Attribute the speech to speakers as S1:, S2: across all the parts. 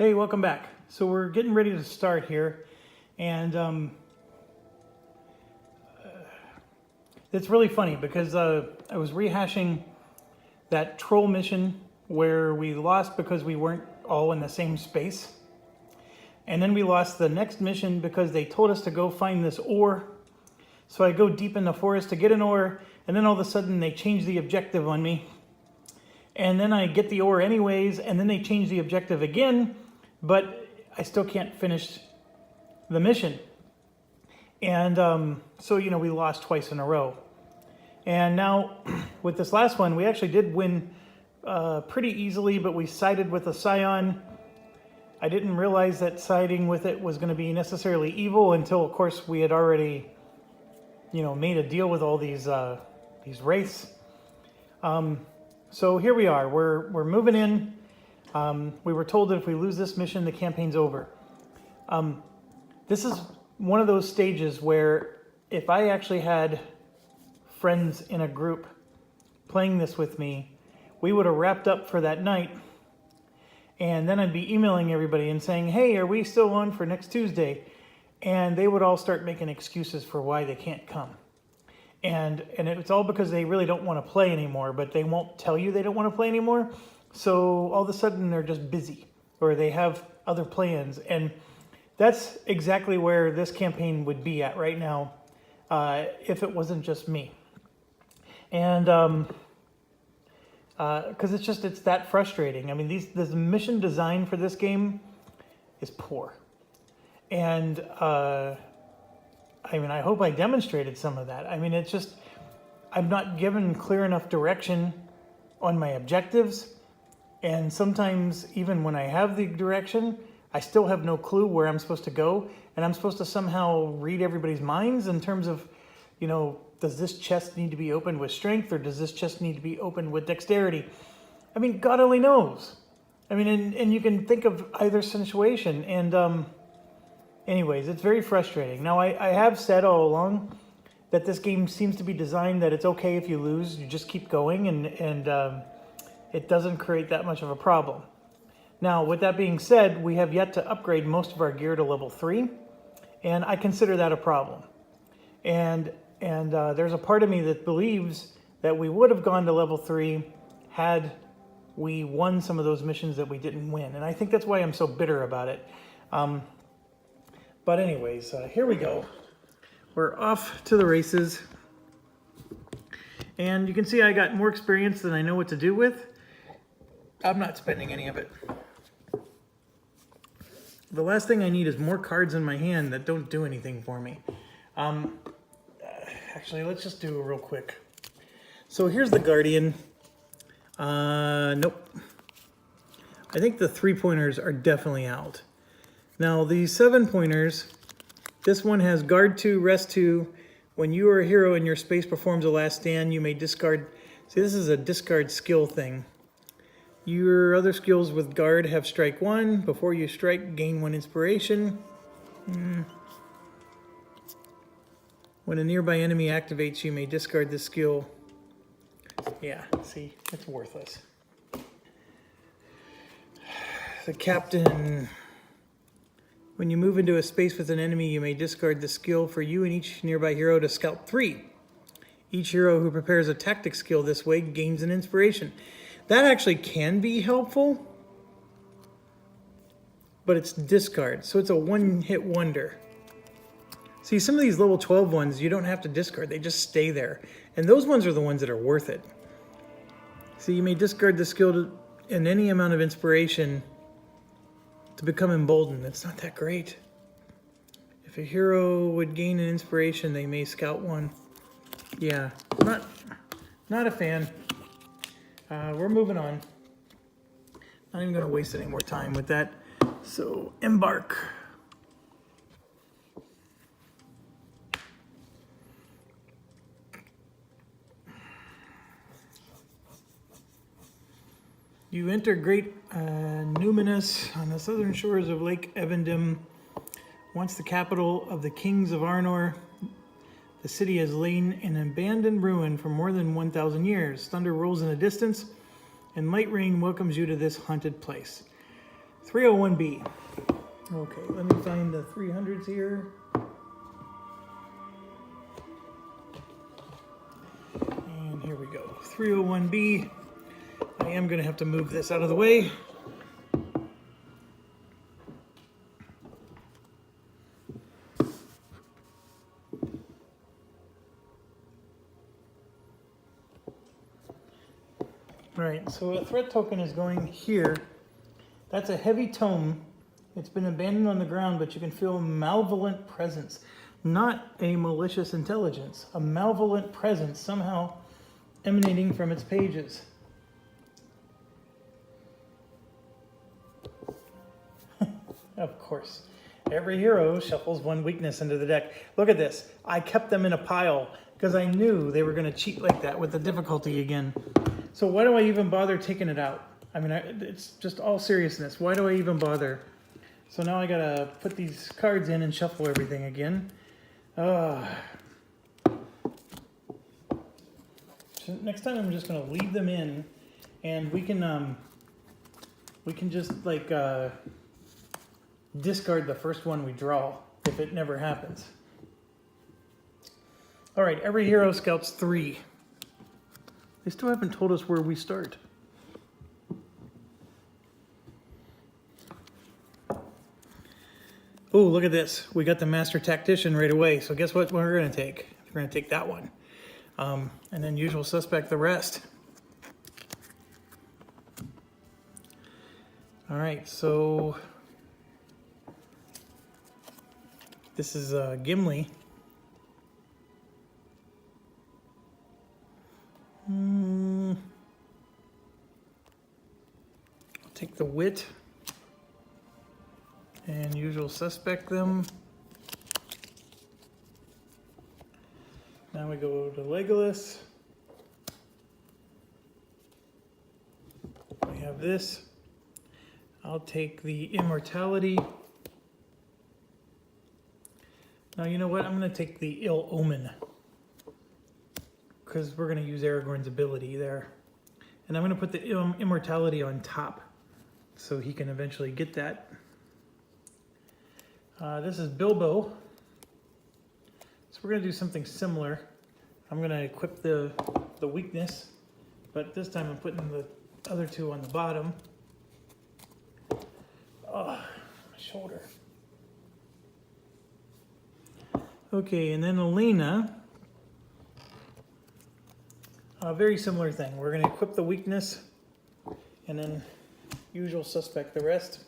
S1: Hey, welcome back. So we're getting ready to start here, and it's really funny because I was rehashing that troll mission where we lost because we weren't all in the same space. And then we lost the next mission because they told us to go find this ore. So I go deep in the forest to get an ore, and then all of a sudden they change the objective on me. And then I get the ore anyways, and then they change the objective again, but I still can't finish the mission. And so, we lost twice in a row. And now with this last one, we actually did win pretty easily, but we sided with a scion. I didn't realize that siding with it was going to be necessarily evil until, of course, we had already, made a deal with all these wraiths. So here we are. We're moving in. We were told that if we lose this mission, the campaign's over. This is one of those stages where if I actually had friends in a group playing this with me, we would have wrapped up for that night. And then I'd be emailing everybody and saying, hey, are we still on for next Tuesday? And they would all start making excuses for why they can't come. And it's all because they really don't want to play anymore, but they won't tell you they don't want to play anymore. So all of a sudden they're just busy or they have other plans. And that's exactly where this campaign would be at right now if it wasn't just me. And because it's that frustrating. I mean, this mission design for this game is poor. And I hope I demonstrated some of that. I mean, it's just, I'm not given clear enough direction on my objectives. And sometimes even when I have the direction, I still have no clue where I'm supposed to go. And I'm supposed to somehow read everybody's minds in terms of, does this chest need to be opened with strength or does this chest need to be opened with dexterity? I mean, God only knows. I mean, and you can think of either situation. And anyways, it's very frustrating. Now, I have said all along that this game seems to be designed that it's okay if you lose. You just keep going and it doesn't create that much of a problem. Now, with that being said, we have yet to upgrade most of our gear to level 3. And I consider that a problem. And there's a part of me that believes that we would have gone to level 3 had we won some of those missions that we didn't win. And I think that's why I'm so bitter about it. But anyways, here we go. We're off to the races. And you can see I got more experience than I know what to do with. I'm not spending any of it. The last thing I need is more cards in my hand that don't do anything for me. Actually, let's just do it real quick. So here's the Guardian. Nope. I think the 3-pointers are definitely out. Now, the 7-pointers, this one has Guard 2, Rest 2. When you are a hero and your space performs a last stand, you may discard. See, this is a discard skill thing. Your other skills with Guard have Strike 1. Before you strike, gain 1 inspiration. When a nearby enemy activates, you may discard this skill. Yeah, see, it's worthless. The Captain. When you move into a space with an enemy, you may discard the skill for you and each nearby hero to scout 3. Each hero who prepares a tactic skill this way gains an inspiration. That actually can be helpful, but it's discard, so it's a one-hit wonder. See, some of these level 12 ones, you don't have to discard. They just stay there. And those ones are the ones that are worth it. So you may discard the skill in any amount of inspiration to become emboldened. That's not that great. If a hero would gain an inspiration, they may scout 1. Yeah, not a fan. We're moving on. Not even going to waste any more time with that. So, embark. You enter Great Numinous on the southern shores of Lake Evendim. Once the capital of the kings of Arnor, the city has lain in abandoned ruin for more than 1,000 years. Thunder rolls in the distance, and light rain welcomes you to this haunted place. 301B. Okay, let me find the 300s here. And here we go. 301B. I am going to have to move this out of the way. All right, so a threat token is going here. That's a heavy tome. It's been abandoned on the ground, but you can feel a malevolent presence. Not a malicious intelligence, a malevolent presence somehow emanating from its pages. Of course. Every hero shuffles one weakness into the deck. Look at this. I kept them in a pile because I knew they were going to cheat like that with the difficulty again. So why do I even bother taking it out? I mean, it's just all seriousness. Why do I even bother? So now I got to put these cards in and shuffle everything again. So next time I'm just going to leave them in, and we can just like discard the first one we draw if it never happens. All right, every hero scouts 3. They still haven't told us where we start. Oh, look at this. We got the Master Tactician right away. So guess what we're going to take? We're going to take that one. And then Usual Suspect the rest. All right, so this is Gimli. I'll take the Wit and Usual Suspect them. Now we go to Legolas. We have this. I'll take the Immortality. Now you know what? I'm going to take the Ill Omen, because we're going to use Aragorn's ability there. And I'm going to put the Immortality on top so he can eventually get that. This is Bilbo. So we're going to do something similar. I'm going to equip the weakness, but this time I'm putting the other 2 on the bottom. Oh, my shoulder. Okay, and then Elena. A very similar thing. We're going to equip the weakness and then Usual Suspect the rest.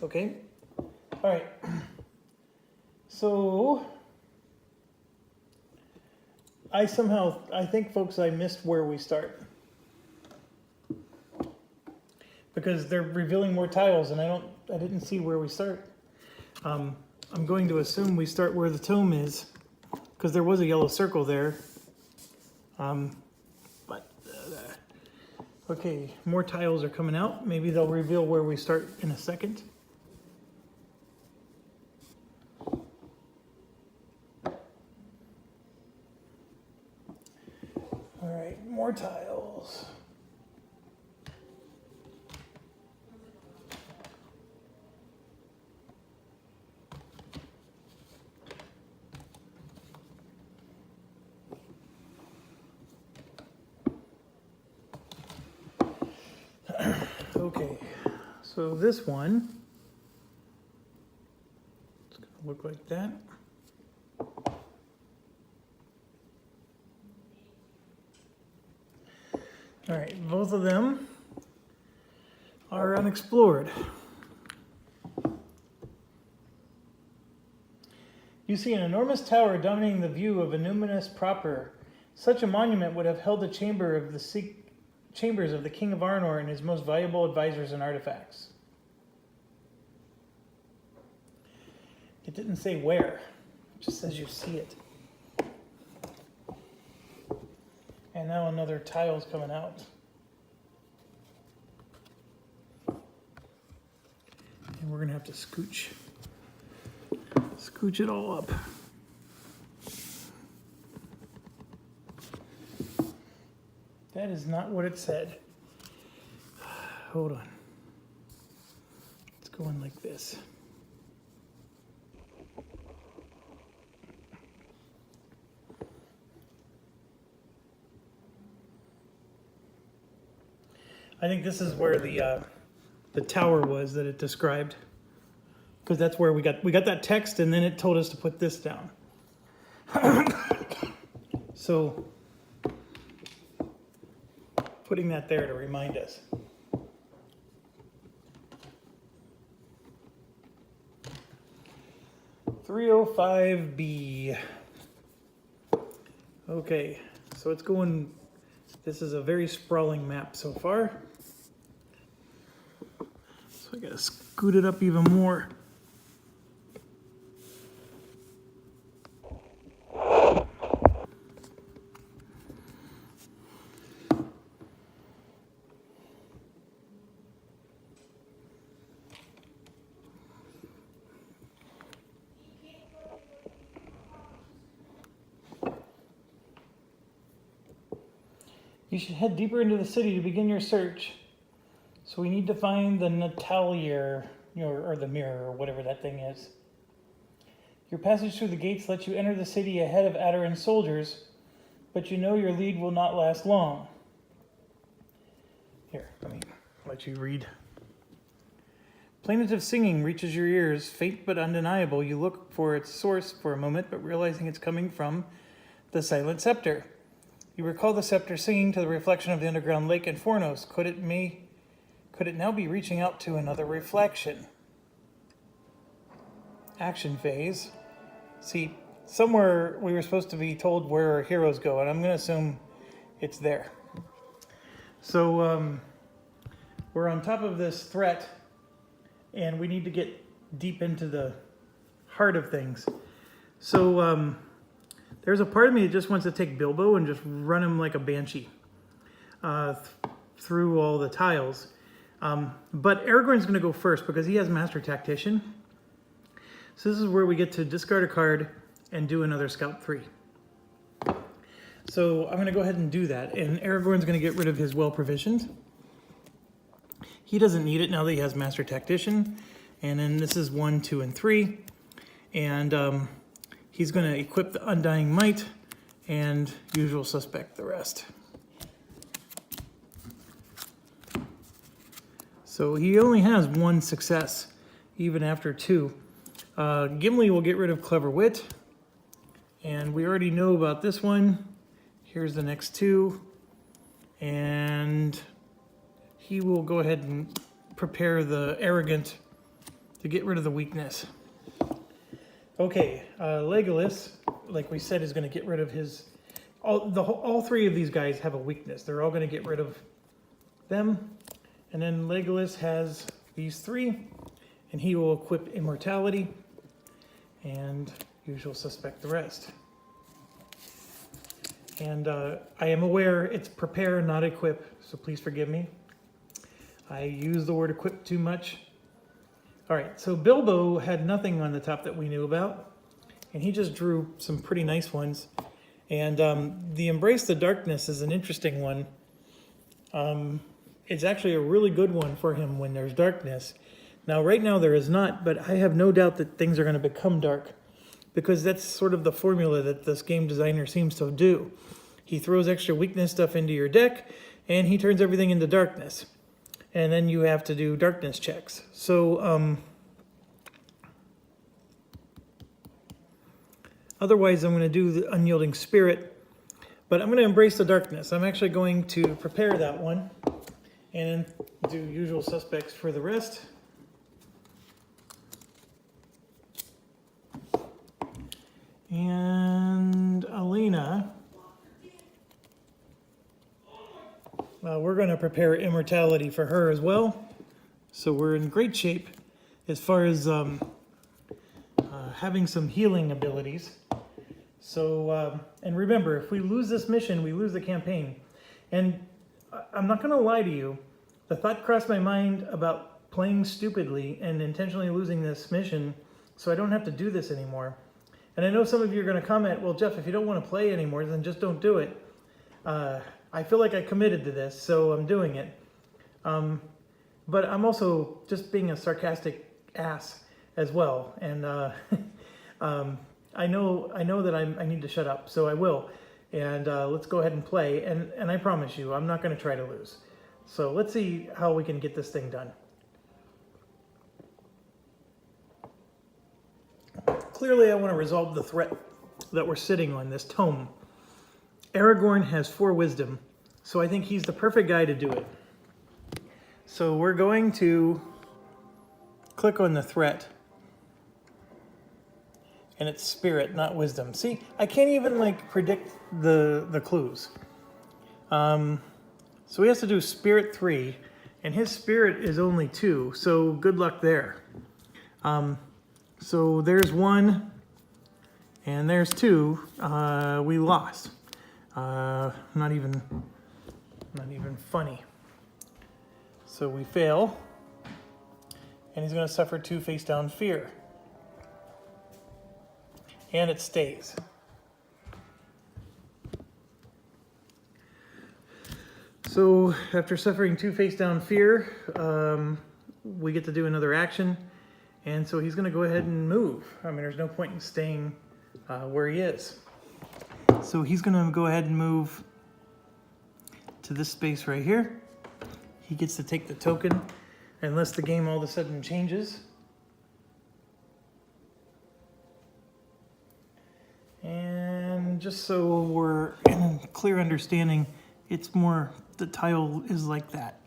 S1: Okay. All right. So I think, folks, I missed where we start, because they're revealing more tiles and I didn't see where we start. I'm going to assume we start where the tome is, because there was a yellow circle there. Okay, more tiles are coming out. Maybe they'll reveal where we start in a second. All right, more tiles. Okay, so this one, it's going to look like that. All right, both of them are unexplored. You see an enormous tower dominating the view of Anuminus proper. Such a monument would have held the chambers of the King of Arnor and his most valuable advisors and artifacts. It didn't say where, it just says you see it. And now another tile's coming out. And we're gonna have to scooch it all up. That is not what it said. hold on. It's going like this. I think this is where the tower was that it described, because that's where we got that text, and then it told us to put this down. So putting that there to remind us. (305B). Okay, so it's going. This is a very sprawling map so far. So I gotta scoot it up even more. You should head deeper into the city to begin your search. So we need to find the Natalier, or the mirror, or whatever that thing is. Your passage through the gates lets you enter the city ahead of Adaran's soldiers, but you know your lead will not last long. Here, let me let you read. Plaintive singing reaches your ears, faint but undeniable. You look for its source for a moment, but realizing it's coming from the silent scepter. You recall the scepter singing to the reflection of the underground lake in Fornos. Could it now be reaching out to another reflection? Action phase. See, somewhere we were supposed to be told where our heroes go, and I'm going to assume it's there. So we're on top of this threat, and we need to get deep into the heart of things. So there's a part of me that just wants to take Bilbo and just run him like a banshee through all the tiles. But Aragorn's going to go first because he has Master Tactician. So this is where we get to discard a card and do another Scout 3. So I'm going to go ahead and do that. And Aragorn's going to get rid of his well-provisioned. He doesn't need it now that he has Master Tactician. And then this is 1, 2, and 3. And he's going to equip the Undying Might and Usual Suspect the rest. So he only has 1 success, even after 2. Gimli will get rid of Clever Wit. And we already know about this one. Here's the next 2. And he will go ahead and prepare the Arrogant to get rid of the weakness. Okay, Legolas, like we said, is going to get rid of his... All 3 of these guys have a weakness. They're all going to get rid of them. And then Legolas has these 3, and he will equip Immortality and Usual Suspect the rest. And I am aware it's prepare, not equip, so please forgive me. I use the word equip too much. All right, so Bilbo had nothing on the top that we knew about, and he just drew some pretty nice ones. And the Embrace the Darkness is an interesting one. It's actually a really good one for him when there's darkness. Now, right now there is not, but I have no doubt that things are going to become dark, because that's sort of the formula that this game designer seems to do. He throws extra weakness stuff into your deck, and he turns everything into darkness. And then you have to do darkness checks. So, otherwise I'm going to do the Unyielding Spirit, but I'm going to Embrace the Darkness. I'm actually going to prepare that one and do Usual Suspects for the rest. And Alina, we're going to prepare Immortality for her as well. So we're in great shape as far as having some healing abilities. So, and remember, if we lose this mission, we lose the campaign. And I'm not going to lie to you, the thought crossed my mind about playing stupidly and intentionally losing this mission so I don't have to do this anymore. And I know some of you are going to comment, well, Jeff, if you don't want to play anymore, then just don't do it. I feel like I committed to this, so I'm doing it. but I'm also just being a sarcastic ass as well. And I know that I need to shut up, so I will. And let's go ahead and play. And I promise you, I'm not going to try to lose. So let's see how we can get this thing done. Clearly, I want to resolve the threat that we're sitting on, this tome. Aragorn has 4 wisdom, so I think he's the perfect guy to do it. So we're going to click on the threat. And it's spirit, not wisdom. See, I can't even like predict the clues. So he has to do spirit 3, and his spirit is only 2, so good luck there. So there's 1, and there's 2. We lost. Not even funny. So we fail, and he's going to suffer 2 face down fear. And it stays. So after suffering 2 face down fear, we get to do another action. And so he's going to go ahead and move. I mean, there's no point in staying where he is. So he's going to go ahead and move to this space right here. He gets to take the token unless the game all of a sudden changes. And just so we're in a clear understanding, it's more, the tile is like that.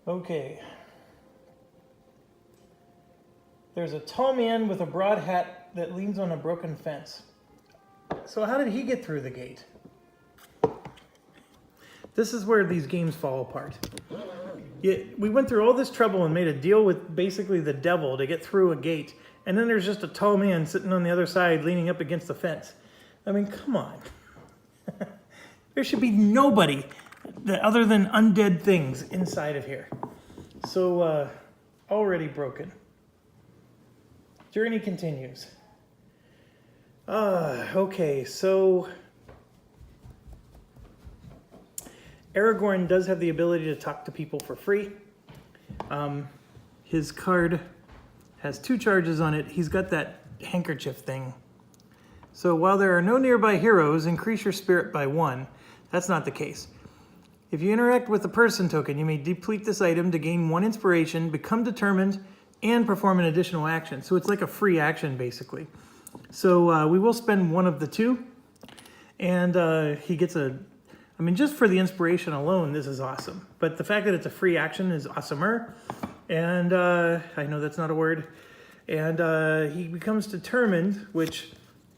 S1: Okay. There's a tall man with a broad hat that leans on a broken fence. So how did he get through the gate? This is where these games fall apart. We went through all this trouble and made a deal with basically the devil to get through a gate. And then there's just a tall man sitting on the other side leaning up against the fence. I mean, come on. There should be nobody other than undead things inside of here. So, already broken. Journey continues. Okay, so Aragorn does have the ability to talk to people for free. His card has 2 charges on it. He's got that handkerchief thing. So while there are no nearby heroes, increase your spirit by 1. That's not the case. If you interact with the person token, you may deplete this item to gain 1 inspiration, become determined, and perform an additional action. So it's like a free action, basically. So we will spend 1 of the 2. And he gets a... I mean, just for the inspiration alone, this is awesome. But the fact that it's a free action is awesomer. And I know that's not a word. And he becomes determined, which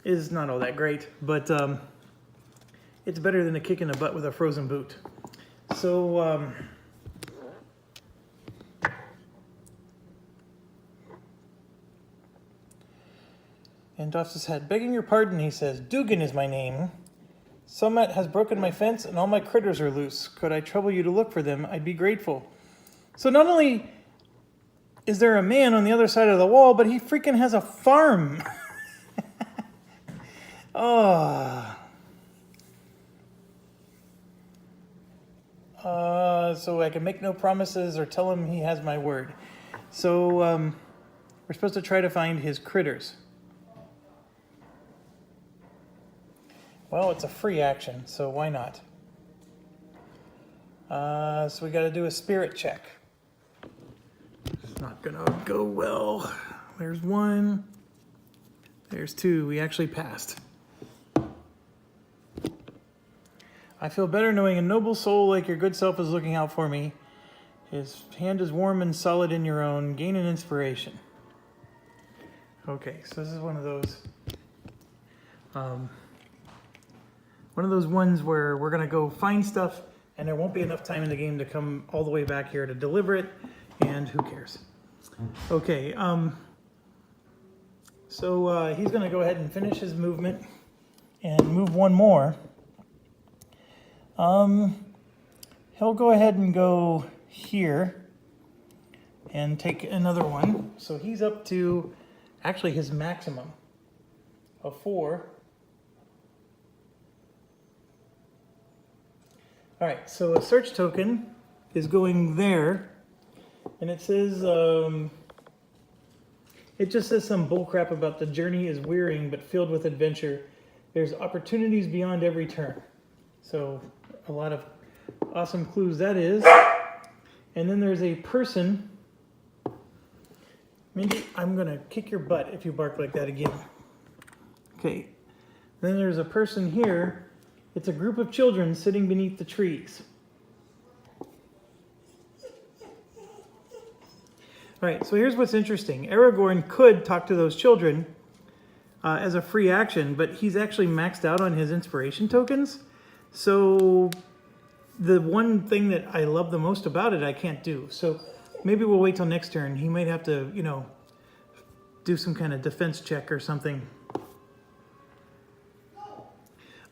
S1: is not all that great. But it's better than a kick in the butt with a frozen boot. So... and doffs his head. Begging your pardon, he says, Dugan is my name. Somet has broken my fence and all my critters are loose. Could I trouble you to look for them? I'd be grateful. So not only is there a man on the other side of the wall, but he freaking has a farm. Oh. So I can make no promises or tell him he has my word. So we're supposed to try to find his critters. Well, it's a free action, so why not? So we got to do a spirit check. It's not gonna go well. There's 1. There's 2. We actually passed. I feel better knowing a noble soul like your good self is looking out for me. His hand is warm and solid in your own. Gain an inspiration. Okay, so this is one of those. One of those ones where we're going to go find stuff and there won't be enough time in the game to come all the way back here to deliver it, and who cares? Okay, so he's going to go ahead and finish his movement and move 1 more. He'll go ahead and go here and take another one. So he's up to actually his maximum of 4. All right, so a search token is going there, and it says, it just says some bullcrap about the journey is wearying but filled with adventure. There's opportunities beyond every turn. So a lot of awesome clues that is. And then there's a person. Maybe I'm gonna kick your butt if you bark like that again. Okay. Then there's a person here. It's a group of children sitting beneath the trees. All right, so here's what's interesting. Aragorn could talk to those children as a free action, but he's actually maxed out on his inspiration tokens. So the one thing that I love the most about it, I can't do. So maybe we'll wait till next turn. He might have to, you know, do some kind of defense check or something.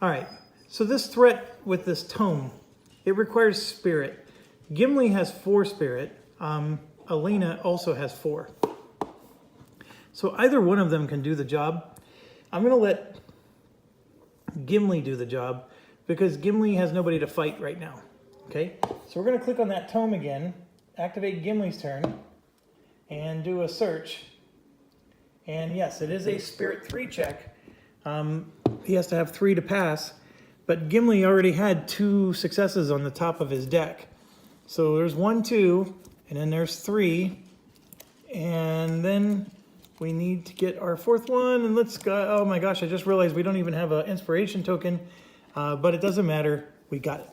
S1: All right, so this threat with this tome, it requires spirit. Gimli has 4 spirit. Elena also has 4. So either one of them can do the job. I'm going to let Gimli do the job because Gimli has nobody to fight right now. Okay, so we're going to click on that tome again, activate Gimli's turn, and do a search. And yes, it is a Spirit 3 check. He has to have 3 to pass, but Gimli already had 2 successes on the top of his deck. So there's 1, 2, and then there's 3, and then we need to get our 4th one, and let's go. Oh my gosh, I just realized we don't even have an inspiration token, but it doesn't matter, we got it.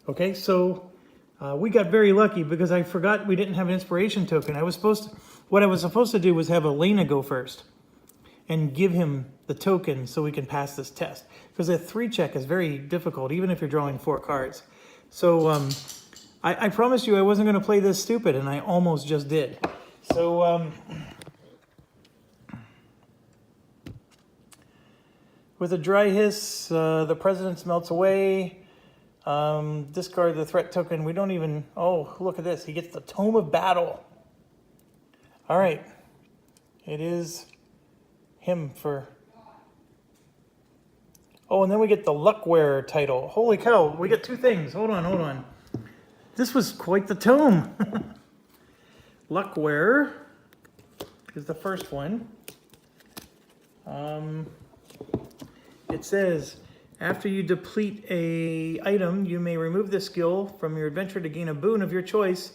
S1: Okay, so we got very lucky because I forgot we didn't have an inspiration token. What I was supposed to do was have Elena go first and give him the token so we can pass this test. Because a 3 check is very difficult, even if you're drawing 4 cards. So I promised you I wasn't going to play this stupid, and I almost just did. So with a dry hiss, the presence melts away. Discard the threat token. We don't even... Oh, look at this. He gets the Tome of Battle. All right. It is him for... Oh, and then we get the Luck Wearer title. Holy cow. We get 2 things. Hold on. This was quite the tome. Luck Wearer is the first one. It says, after you deplete a item, you may remove this skill from your adventure to gain a boon of your choice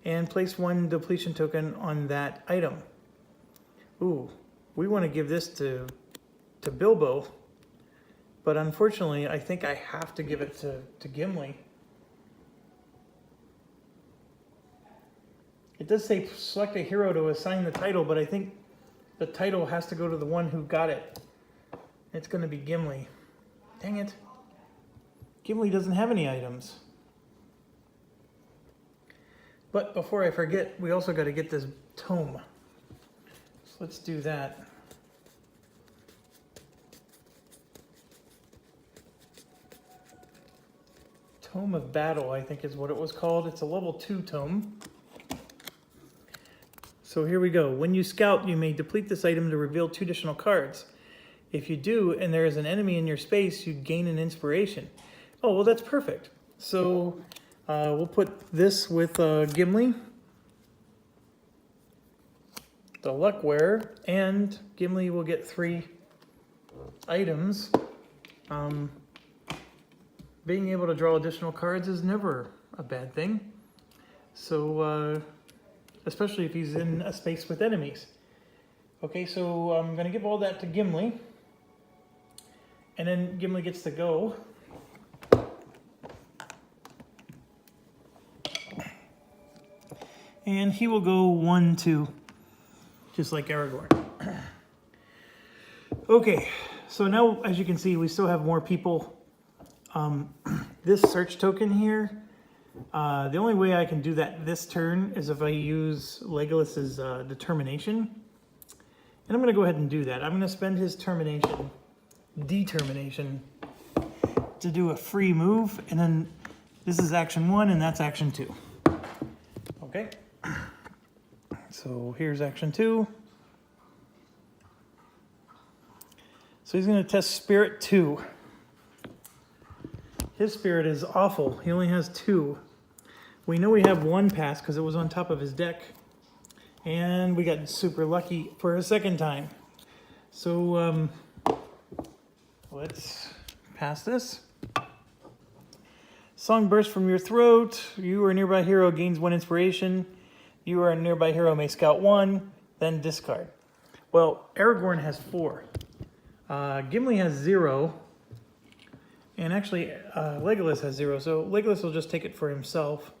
S1: and place 1 depletion token on that item. Ooh, we want to give this to Bilbo, but unfortunately, I think I have to give it to Gimli. It does say select a hero to assign the title, but I think the title has to go to the one who got it. It's going to be Gimli. Dang it. Gimli doesn't have any items. But before I forget, we also got to get this tome. So let's do that. Tome of Battle, I think is what it was called. It's a level 2 tome. So here we go. When you scout, you may deplete this item to reveal 2 additional cards. If you do, and there is an enemy in your space, you gain an inspiration. Oh, well, that's perfect. So we'll put this with Gimli, the Luck Wearer, and Gimli will get 3 items. Being able to draw additional cards is never a bad thing. So, especially if he's in a space with enemies. Okay, so I'm going to give all that to Gimli. And then Gimli gets to go. And he will go 1, 2, just like Aragorn. Okay, so now as you can see, we still have more people. This search token here, the only way I can do that this turn is if I use Legolas's determination. And I'm going to go ahead and do that. I'm going to spend his determination to do a free move, and then this is action 1 and that's action 2. Okay, so here's action 2. So he's going to test Spirit 2. His spirit is awful. He only has 2. We know we have 1 pass because it was on top of his deck. And we got super lucky for a second time. So let's pass this. Song bursts from your throat. You or a nearby hero gains 1 inspiration. You or a nearby hero may scout 1, then discard. Well, Aragorn has 4. Gimli has 0. And actually, Legolas has 0. So Legolas will just take it for himself.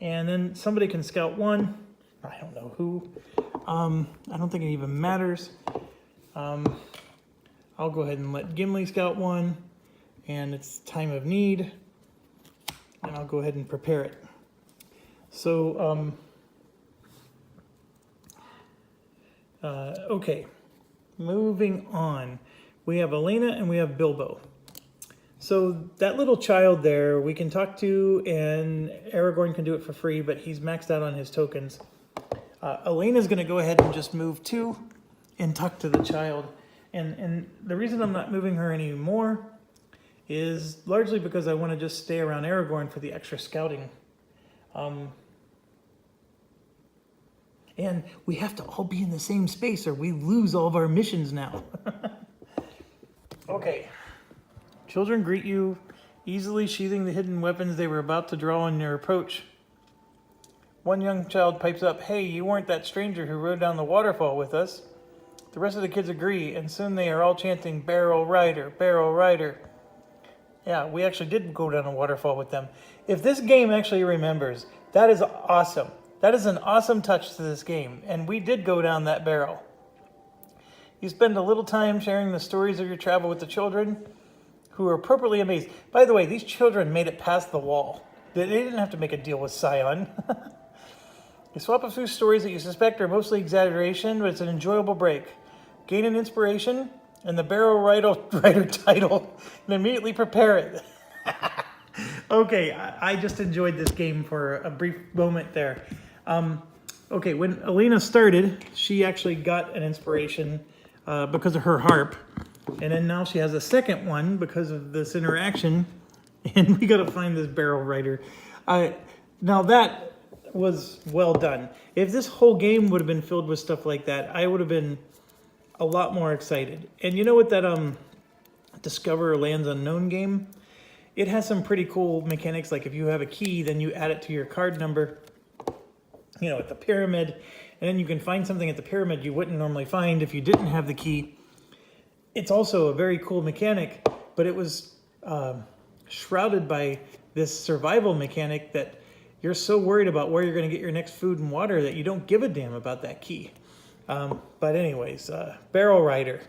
S1: And then somebody can scout 1. I don't know who. I don't think it even matters. I'll go ahead and let Gimli scout 1. And it's time of need. And I'll go ahead and prepare it. So, okay. Moving on. We have Elena and we have Bilbo. So that little child there, we can talk to, and Aragorn can do it for free, but he's maxed out on his tokens. Elena's going to go ahead and just move 2 and talk to the child. And the reason I'm not moving her anymore is largely because I want to just stay around Aragorn for the extra scouting. And we have to all be in the same space or we lose all of our missions now. Okay. Children greet you, easily sheathing the hidden weapons they were about to draw in their approach. One young child pipes up, "Hey, you weren't that stranger who rode down the waterfall with us." The rest of the kids agree, and soon they are all chanting, "Barrel Rider, Barrel Rider." Yeah, we actually did go down a waterfall with them. If this game actually remembers, that is awesome. That is an awesome touch to this game, and we did go down that barrel. You spend a little time sharing the stories of your travel with the children, who are appropriately amazed. By the way, these children made it past the wall. They didn't have to make a deal with Sion. You swap a few stories that you suspect are mostly exaggeration, but it's an enjoyable break. Gain an inspiration and the Barrel Rider title, and immediately prepare it. Okay, I just enjoyed this game for a brief moment there. Okay, when Elena started, she actually got an inspiration because of her harp. And then now she has a second one because of this interaction. And we got to find this Barrel Rider. Now that was well done. If this whole game would have been filled with stuff like that, I would have been a lot more excited. And you know what that Discover Lands Unknown game? It has some pretty cool mechanics. Like if you have a key, then you add it to your card number, you know, at the pyramid. And then you can find something at the pyramid you wouldn't normally find if you didn't have the key. It's also a very cool mechanic, but it was shrouded by this survival mechanic that you're so worried about where you're going to get your next food and water that you don't give a damn about that key. But anyways, Barrel Rider.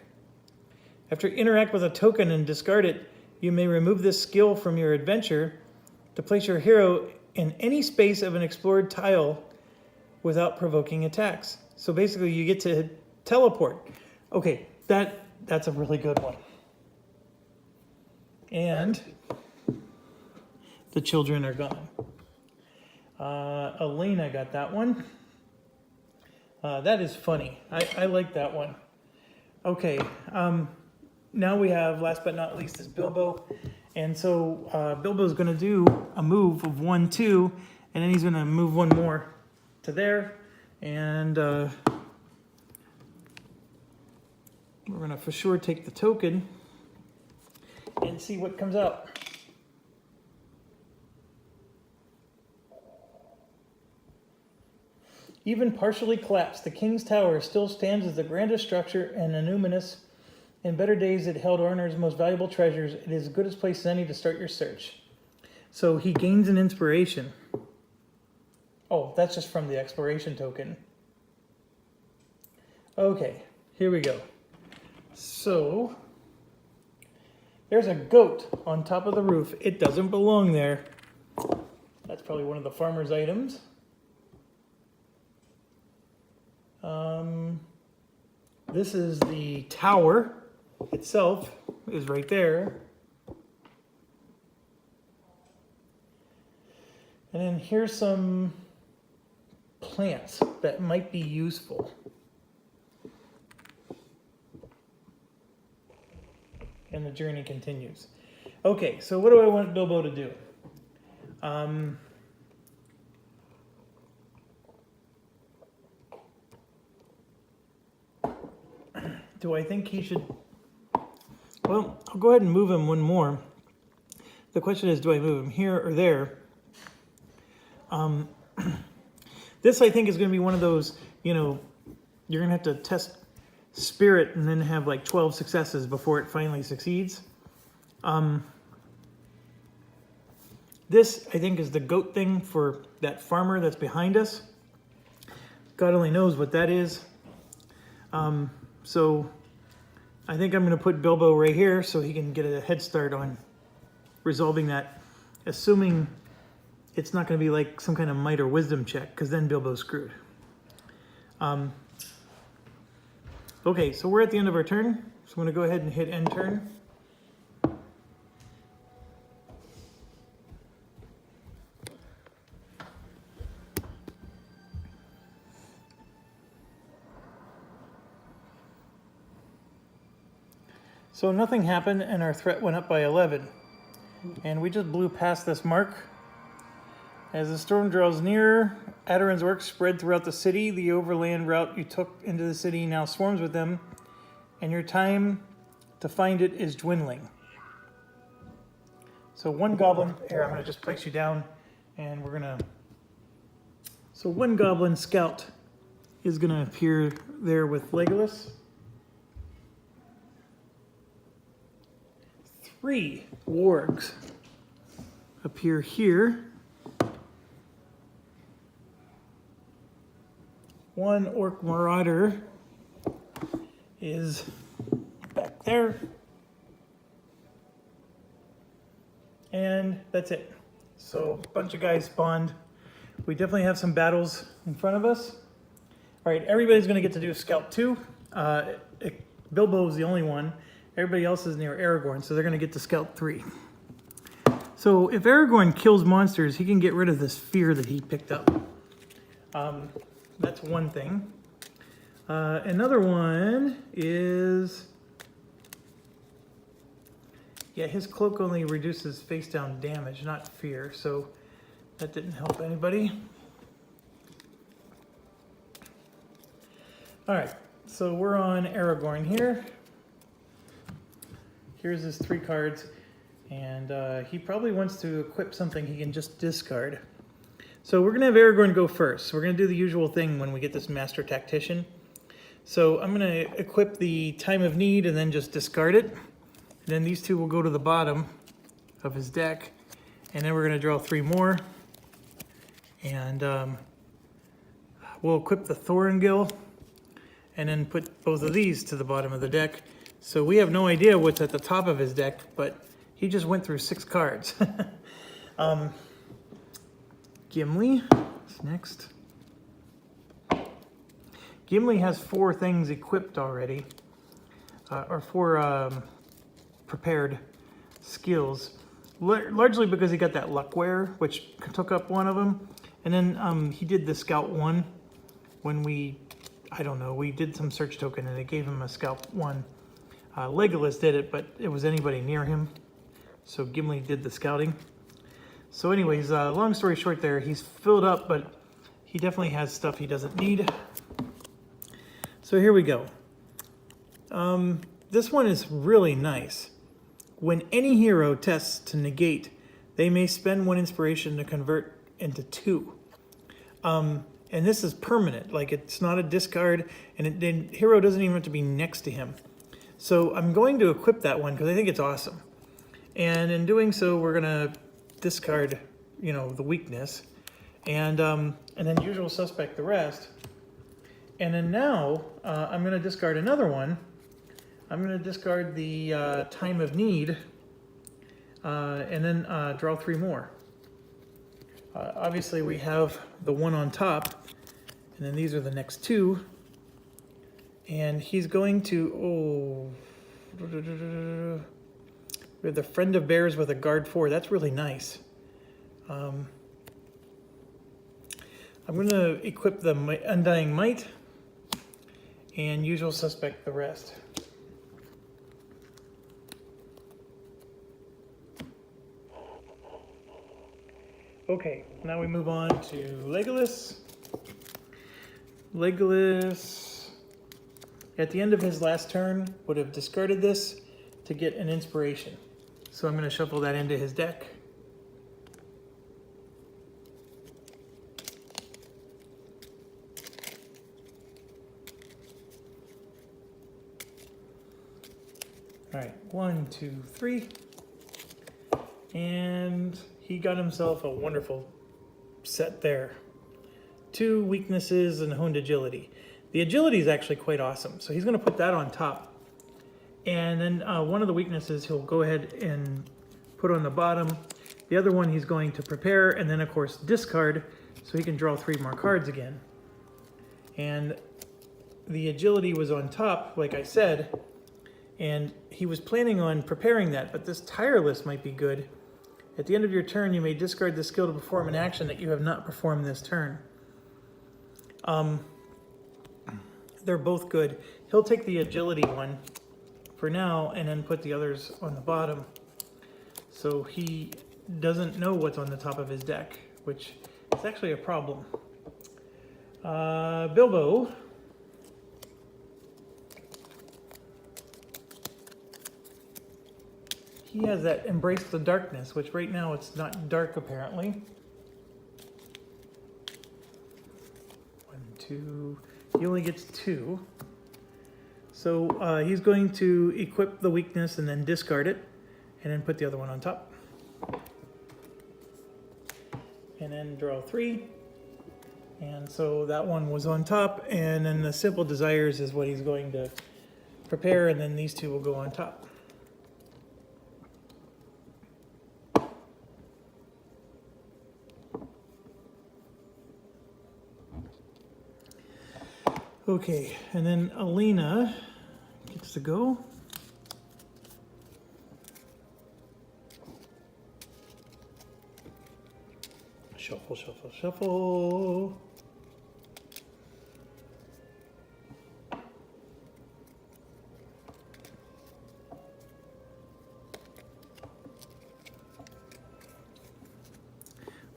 S1: After you interact with a token and discard it, you may remove this skill from your adventure to place your hero in any space of an explored tile without provoking attacks. So basically you get to teleport. Okay, that's a really good one. And the children are gone. Elena got that one. That is funny. I like that one. Okay, now we have, last but not least, is Bilbo. And so Bilbo's going to do a move of 1, 2, and then he's going to move one more to there. And we're going to for sure take the token and see what comes out. Even partially collapsed, the King's Tower still stands as the grandest structure and illuminous. In better days, it held Ornar's most valuable treasures. It is as good a place as any to start your search. So he gains an inspiration. Oh, that's just from the exploration token. Okay, here we go. So, there's a goat on top of the roof. It doesn't belong there. That's probably one of the farmer's items. This is the tower itself, is right there. And then here's some plants that might be useful. And the journey continues. Okay, so what do I want Bilbo to do? Do I think he should... Well, I'll go ahead and move him one more. The question is, do I move him here or there? This, I think, is going to be one of those, you know, you're going to have to test spirit and then have like 12 successes before it finally succeeds. This, I think, is the goat thing for that farmer that's behind us. God only knows what that is. So I think I'm going to put Bilbo right here so he can get a head start on resolving that, assuming it's not going to be like some kind of might or wisdom check, because then Bilbo's screwed. Okay, so we're at the end of our turn, so I'm going to go ahead and hit end turn. So nothing happened and our threat went up by 11. And we just blew past this mark. As the storm draws nearer, Adarin's orcs spread throughout the city. The overland route you took into the city now swarms with them, and your time to find it is dwindling. So one goblin, here I'm going to just place you down, and we're going to... So one goblin scout is going to appear there with Legolas. 3 wargs appear here. 1 orc marauder is back there. And that's it. So a bunch of guys spawned. We definitely have some battles in front of us. All right, everybody's gonna get to do Scout 2. Bilbo's the only one. Everybody else is near Aragorn, so they're gonna get to Scout 3. So if Aragorn kills monsters, he can get rid of this fear that he picked up. That's one thing. Another one is, yeah, his cloak only reduces face down damage, not fear, so that didn't help anybody. All right, so we're on Aragorn here. Here's his 3 cards, and he probably wants to equip something he can just discard. So we're gonna have Aragorn go first. We're gonna do the usual thing when we get this Master Tactician. So I'm gonna equip the Time of Need and then just discard it. And then these 2 will go to the bottom of his deck. And then we're gonna draw 3 more. And we'll equip the Thorngill and then put both of these to the bottom of the deck. So we have no idea what's at the top of his deck, but he just went through 6 cards. Gimli is next. Gimli has 4 things equipped already, or 4 prepared skills, largely because he got that Luckware, which took up one of them. And then he did the Scout 1 when we did some search token and it gave him a Scout 1. Legolas did it, but it was anybody near him. So Gimli did the scouting. So anyways, long story short there, he's filled up, but he definitely has stuff he doesn't need. So here we go. This one is really nice. When any hero tests to negate, they may spend 1 inspiration to convert into 2. And this is permanent, like it's not a discard, and the hero doesn't even have to be next to him. So I'm going to equip that one because I think it's awesome. And in doing so, we're gonna discard, you know, the weakness, and then usual suspect the rest. And then now I'm gonna discard another one. I'm gonna discard the Time of Need, and then draw 3 more. Obviously we have the one on top, and then these are the next 2. And he's going to, we have the Friend of Bears with a Guard 4. That's really nice. I'm going to equip the Undying Might and usual suspect the rest. Okay, now we move on to Legolas. Legolas, at the end of his last turn, would have discarded this to get an inspiration. So I'm going to shuffle that into his deck. All right, 1, 2, 3. And he got himself a wonderful set there. 2 weaknesses and honed agility. The agility is actually quite awesome, so he's going to put that on top. And then one of the weaknesses he'll go ahead and put on the bottom. The other one he's going to prepare and then of course discard so he can draw 3 more cards again. And the agility was on top, like I said, and he was planning on preparing that, but this tireless might be good. At the end of your turn, you may discard the skill to perform an action that you have not performed this turn. They're both good. He'll take the agility one for now and then put the others on the bottom. So he doesn't know what's on the top of his deck, which is actually a problem. Bilbo. He has that embrace the darkness, which right now it's not dark apparently. 1, 2, he only gets 2. So he's going to equip the weakness and then discard it, and then put the other one on top. And then draw 3. And so that one was on top, and then the Simple Desires is what he's going to prepare, and then these 2 will go on top. Okay, and then Alina gets to go. Shuffle, shuffle, shuffle.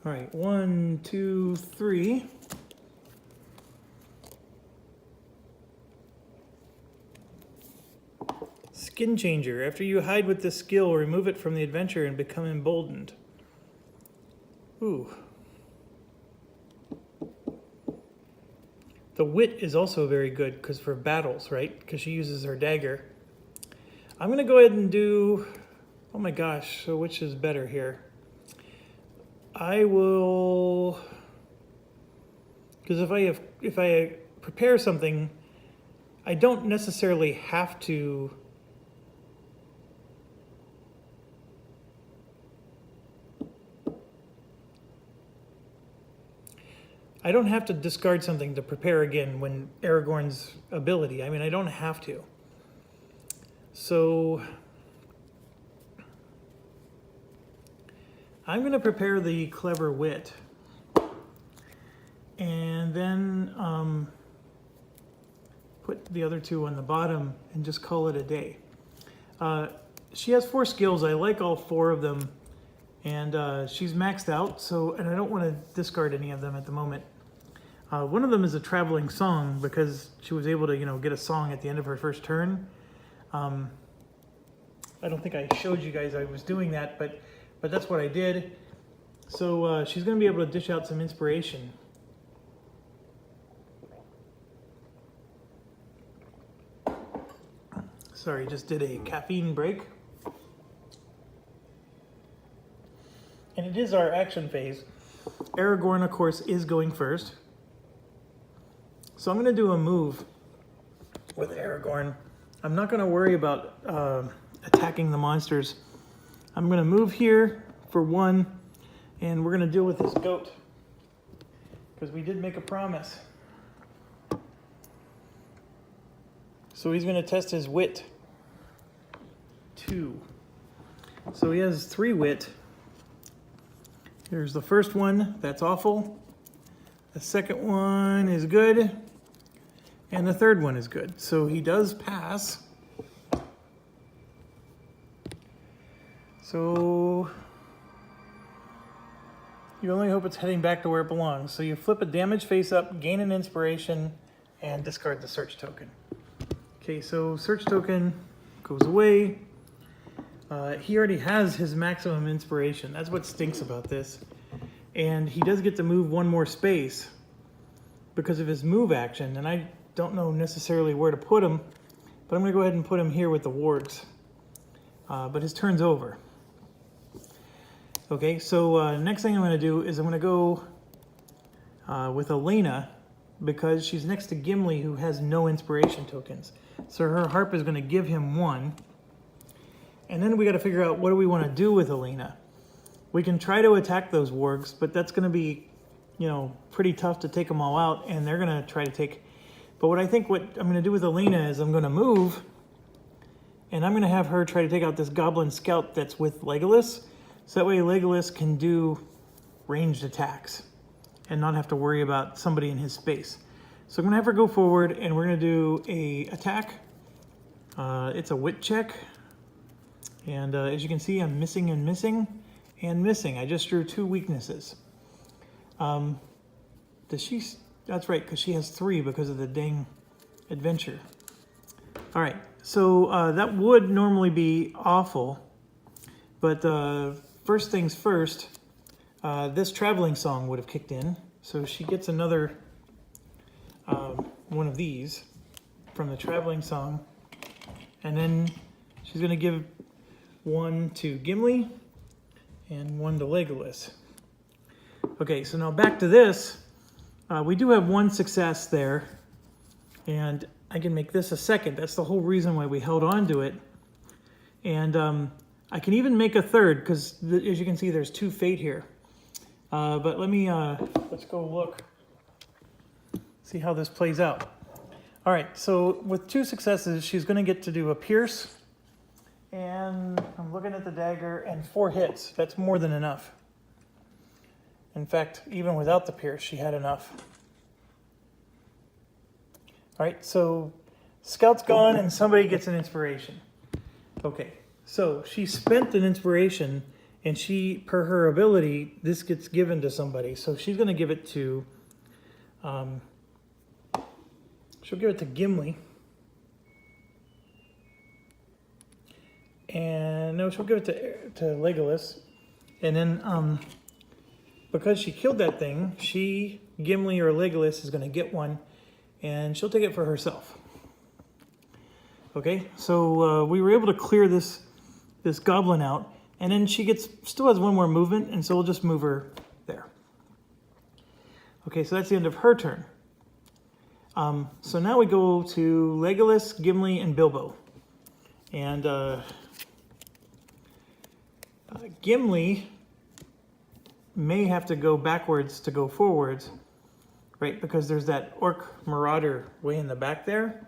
S1: All right, 1, 2, 3. Skin Changer. After you hide with this skill, remove it from the adventure and become emboldened. Ooh. The wit is also very good because for battles, right? Because she uses her dagger. I'm going to go ahead and do... Oh my gosh, so which is better here? I will... Because if I prepare something, I don't necessarily have to... I don't have to discard something to prepare again when Aragorn's ability. I mean, I don't have to. So I'm going to prepare the Clever Wit. And then put the other 2 on the bottom and just call it a day. She has 4 skills. I like all 4 of them. And she's maxed out, and I don't want to discard any of them at the moment. One of them is a traveling song because she was able to, get a song at the end of her first turn. I don't think I showed you guys I was doing that, but that's what I did. So she's going to be able to dish out some inspiration. Sorry, just did a caffeine break. And it is our action phase. Aragorn, of course, is going first. So I'm going to do a move with Aragorn. I'm not going to worry about attacking the monsters. I'm going to move here for 1, and we're going to deal with this goat. Because we did make a promise. So he's going to test his wit. 2. So he has 3 wit. Here's the first one, that's awful. The second one is good. And the third one is good. So he does pass. So You only hope it's heading back to where it belongs. So you flip a damage face up, gain an inspiration, and discard the search token. Okay, so search token goes away. He already has his maximum inspiration. That's what stinks about this. And he does get to move one more space because of his move action. And I don't know necessarily where to put him, but I'm going to go ahead and put him here with the wargs. But his turn's over. Okay, so next thing I'm going to do is I'm going to go with Elena, because she's next to Gimli, who has no inspiration tokens. So her harp is going to give him one. And then we got to figure out what do we want to do with Elena. We can try to attack those wargs, but that's going to be, you know, pretty tough to take them all out, and they're going to try to take... But what I think what I'm going to do with Elena is I'm going to move, and I'm going to have her try to take out this goblin scout that's with Legolas, so that way Legolas can do ranged attacks and not have to worry about somebody in his space. So I'm going to have her go forward, and we're going to do a attack. It's a wit check. And as you can see, I'm missing and missing and missing. I just drew 2 weaknesses. Does she? That's right, because she has 3 because of the dang adventure. All right, so that would normally be awful. But first things first, this traveling song would have kicked in. So she gets another one of these from the traveling song. And then she's going to give one to Gimli and one to Legolas. Okay, so now back to this. We do have 1 success there, and I can make this a second. That's the whole reason why we held on to it. And I can even make a third, because as you can see, there's 2 fate here. But let me, let's go look, see how this plays out. All right, so with 2 successes, she's going to get to do a pierce. And I'm looking at the dagger, and 4 hits. That's more than enough. In fact, even without the pierce, she had enough. All right, so scout's gone, and somebody gets an inspiration. Okay, so she spent an inspiration, and she, per her ability, this gets given to somebody. So she's going to give it to, she'll give it to Gimli. And no, she'll give it to Legolas. And then, because she killed that thing, Gimli or Legolas is going to get one, and she'll take it for herself. Okay, so we were able to clear this goblin out, and then she still has 1 more movement, and so we'll just move her there. Okay, so that's the end of her turn. So now we go to Legolas, Gimli, and Bilbo. And Gimli may have to go backwards to go forwards, right? Because there's that orc marauder way in the back there.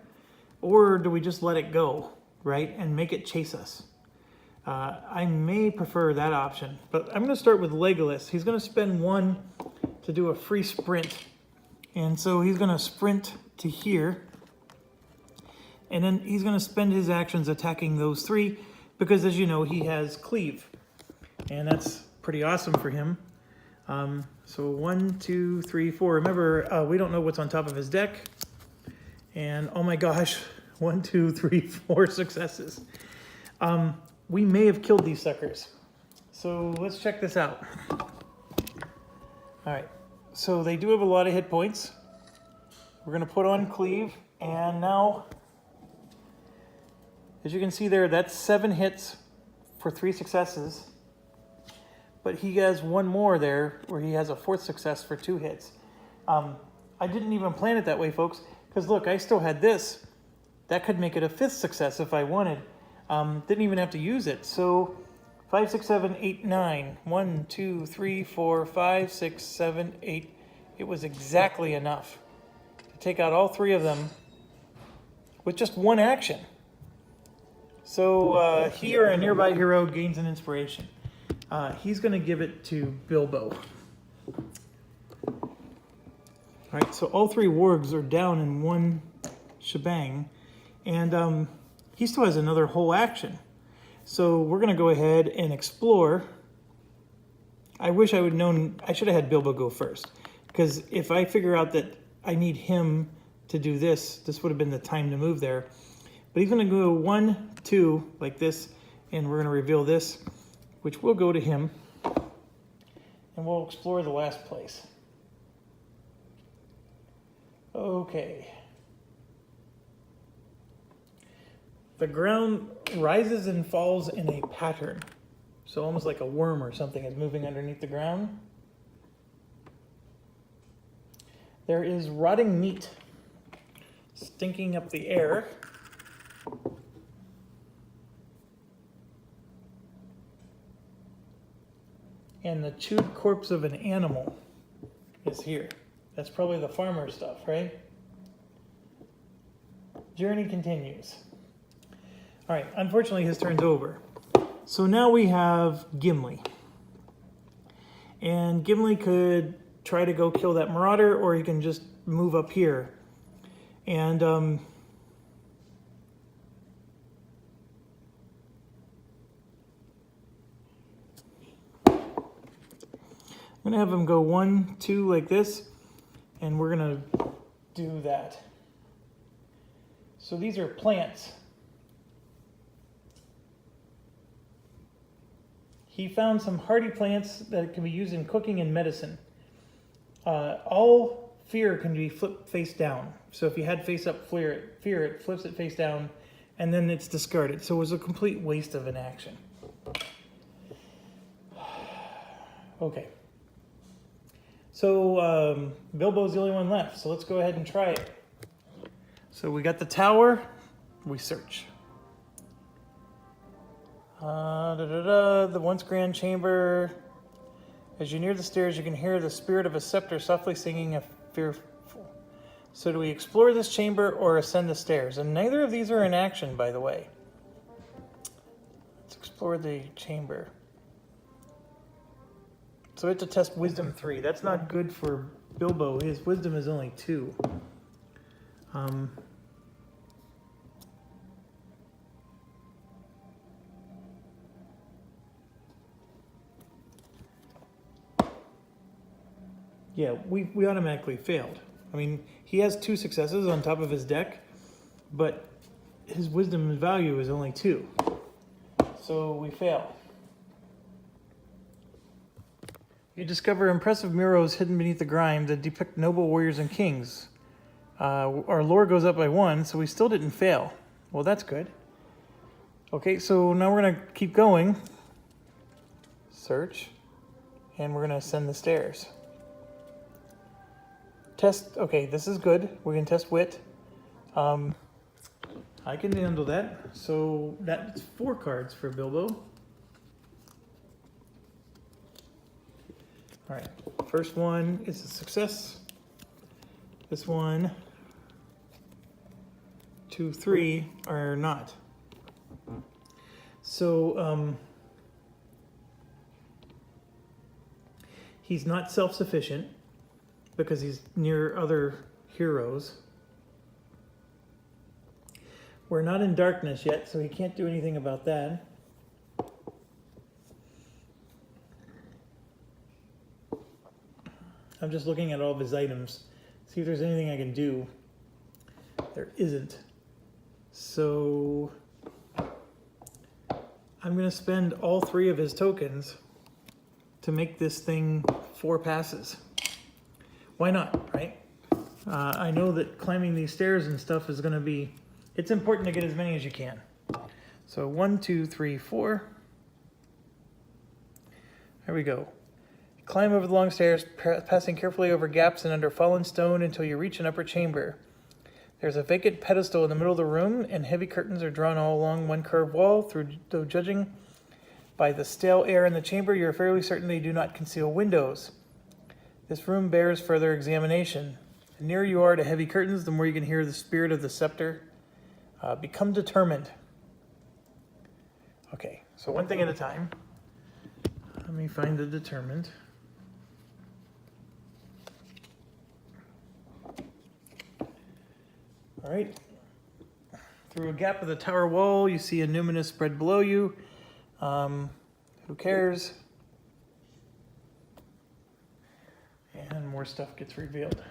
S1: Or do we just let it go, right? And make it chase us? I may prefer that option, but I'm going to start with Legolas. He's going to spend 1 to do a free sprint. And so he's going to sprint to here. And then he's going to spend his actions attacking those 3 because, as you know, he has cleave. And that's pretty awesome for him. So 1, 2, 3, 4. Remember, we don't know what's on top of his deck. And oh my gosh, 1, 2, 3, 4 successes. We may have killed these suckers. So let's check this out. All right, so they do have a lot of hit points. We're going to put on cleave, and now, as you can see there, that's 7 hits for 3 successes. But he has 1 more there where he has a 4th success for 2 hits. I didn't even plan it that way, folks, because look, I still had this. That could make it a 5th success if I wanted. Didn't even have to use it. So 5, 6, 7, 8, 9. 1, 2, 3, 4, 5, 6, 7, 8. It was exactly enough to take out all 3 of them with just 1 action. So he or a nearby hero gains an inspiration. He's going to give it to Bilbo. All right, so all 3 wargs are down in 1 shebang, and he still has another whole action. So we're going to go ahead and explore. I wish I would known, I should have had Bilbo go first. Because if I figure out that I need him to do this, this would have been the time to move there. But he's going to go 1, 2, like this, and we're going to reveal this, which will go to him. And we'll explore the last place. Okay. The ground rises and falls in a pattern. So almost like a worm or something is moving underneath the ground. There is rotting meat stinking up the air. And the chewed corpse of an animal is here. That's probably the farmer stuff, right? Journey continues. All right, unfortunately his turn's over. So now we have Gimli. And Gimli could try to go kill that marauder, or he can just move up here. And I'm gonna have him go 1, 2 like this, and we're gonna do that. So these are plants. He found some hardy plants that can be used in cooking and medicine. All fear can be flipped face down. So if you had face up fear, it flips it face down, and then it's discarded. So it was a complete waste of an action. Okay. So Bilbo's the only one left, so let's go ahead and try it. So we got the tower, we search. The once grand chamber. As you near the stairs, you can hear the spirit of a scepter softly singing a fearful. So do we explore this chamber or ascend the stairs? And neither of these are in action, by the way. Let's explore the chamber. So we have to test wisdom 3. That's not good for Bilbo. His wisdom is only 2. Yeah, we automatically failed. I mean, he has 2 successes on top of his deck, but his wisdom and value is only 2. So we fail. You discover impressive murals hidden beneath the grime that depict noble warriors and kings. Our lore goes up by 1, so we still didn't fail. Well, that's good. Okay, so now we're going to keep going. Search. And we're going to ascend the stairs. Test, okay, this is good. We can test wit. I can handle that. So that's 4 cards for Bilbo. All right, first one is a success. This one, 2, 3 are not. So he's not self-sufficient because he's near other heroes. We're not in darkness yet, so he can't do anything about that. I'm just looking at all of his items, see if there's anything I can do. There isn't. So I'm going to spend all 3 of his tokens to make this thing 4 passes. Why not, right? I know that climbing these stairs and stuff is going to be, it's important to get as many as you can. So 1, 2, 3, 4. There we go. Climb over the long stairs, passing carefully over gaps and under fallen stone until you reach an upper chamber. There's a vacant pedestal in the middle of the room, and heavy curtains are drawn all along one curved wall. Though judging by the stale air in the chamber, you're fairly certain they do not conceal windows. This room bears further examination. The nearer you are to heavy curtains, the more you can hear the spirit of the scepter. Become determined. Okay, so one thing at a time. Let me find the determined. All right. Through a gap of the tower wall, you see a numinous spread below you. Who cares? more stuff gets revealed.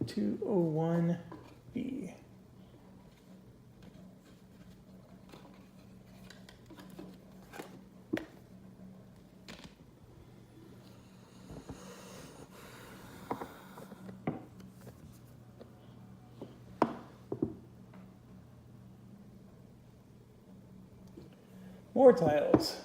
S1: 201B. More tiles.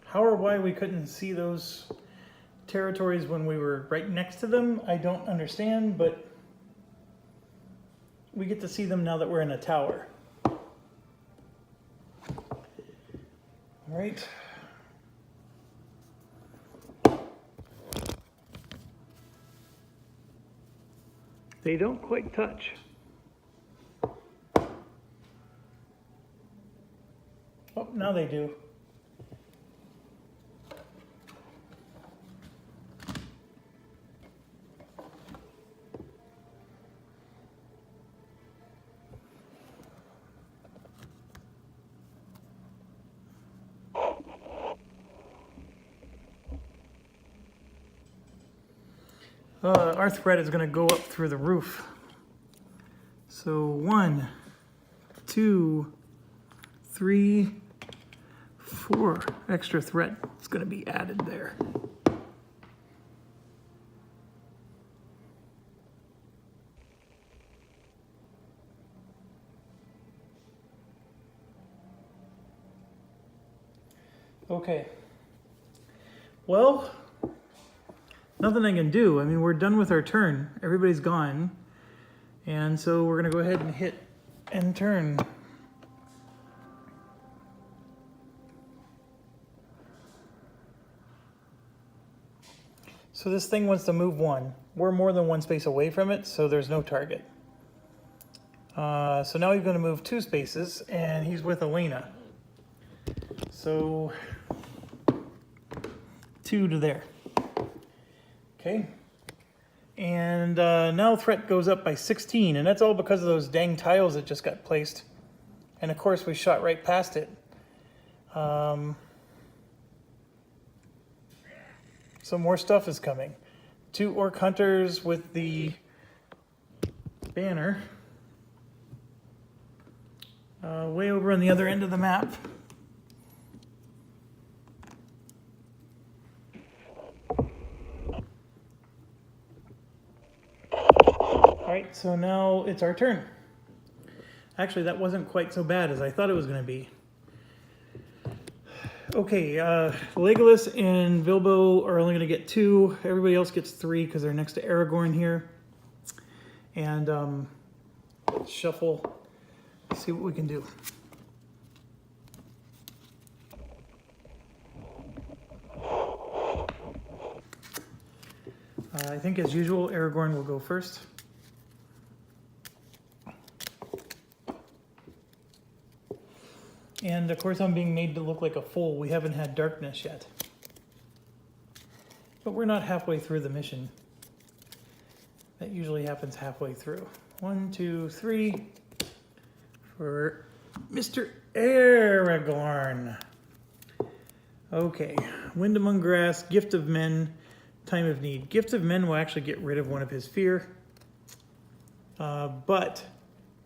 S1: How or why we couldn't see those territories when we were right next to them, I don't understand, but we get to see them now that we're in a tower. All right. They don't quite touch. Oh, now they do. Our thread is going to go up through the roof. So 1, 2, 3, 4 extra thread is going to be added there. Okay. Well, nothing I can do. I mean, we're done with our turn. Everybody's gone. And so we're going to go ahead and hit end turn. So this thing wants to move 1. We're more than 1 space away from it, so there's no target. So now he's going to move 2 spaces, and he's with Elena. So 2 to there. Okay. And now threat goes up by 16, and that's all because of those dang tiles that just got placed. And of course we shot right past it. So more stuff is coming. 2 orc hunters with the banner. Way over on the other end of the map. Alright, so now it's our turn. Actually, that wasn't quite so bad as I thought it was going to be. Okay, Legolas and Bilbo are only going to get 2. Everybody else gets 3 because they're next to Aragorn here. And let's shuffle, see what we can do. I think as usual, Aragorn will go first. And of course I'm being made to look like a fool. We haven't had darkness yet. But we're not halfway through the mission. That usually happens halfway through. 1, 2, 3 for Mr. Aragorn. Okay, Wind Among Grass, Gift of Men, Time of Need. Gift of Men will actually get rid of one of his fear. But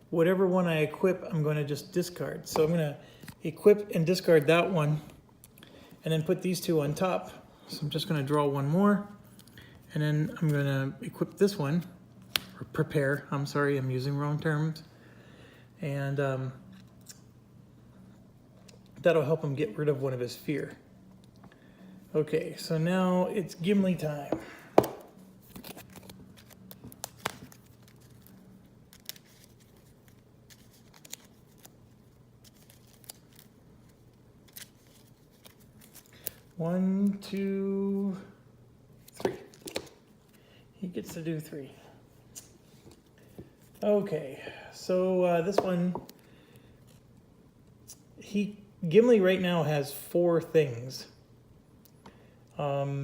S1: whatever one I equip, I'm going to just discard. So I'm going to equip and discard that one and then put these 2 on top. So I'm just going to draw 1 more and then I'm going to equip this one, or prepare. I'm sorry, I'm using wrong terms. And that'll help him get rid of one of his fear. Okay, so now it's Gimli time. One, 2, 3. He gets to do 3. Okay, so this one, Gimli right now has 4 things. All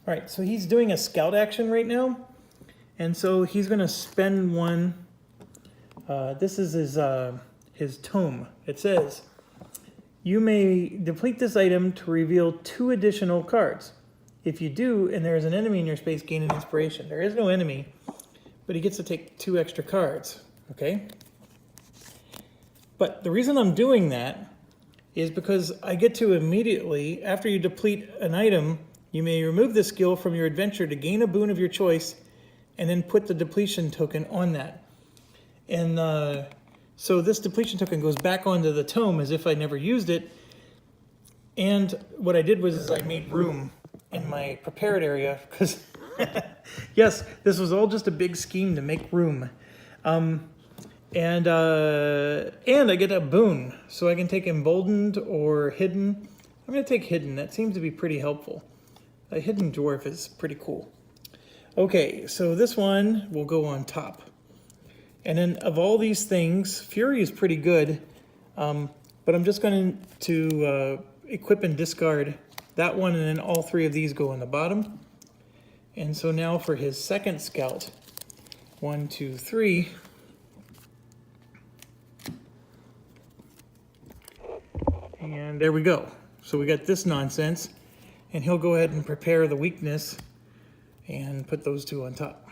S1: right, so he's doing a scout action right now, and so he's going to spend one. This is his tome. It says, you may deplete this item to reveal 2 additional cards. If you do, and there is an enemy in your space, gain an inspiration. There is no enemy, but he gets to take 2 extra cards, okay? But the reason I'm doing that is because I get to immediately, after you deplete an item, you may remove this skill from your adventure to gain a boon of your choice, and then put the depletion token on that. And so this depletion token goes back onto the tome as if I never used it. And what I did was I made room in my prepared area, because yes, this was all just a big scheme to make room. And I get a boon, so I can take emboldened or hidden. I'm going to take hidden. That seems to be pretty helpful. A hidden dwarf is pretty cool. Okay, so this one will go on top. And then of all these things, Fury is pretty good, but I'm just going to equip and discard that one, and then all 3 of these go on the bottom. And so now for his second scout, 1, 2, 3. And there we go. So we got this nonsense, and he'll go ahead and prepare the weakness and put those 2 on top.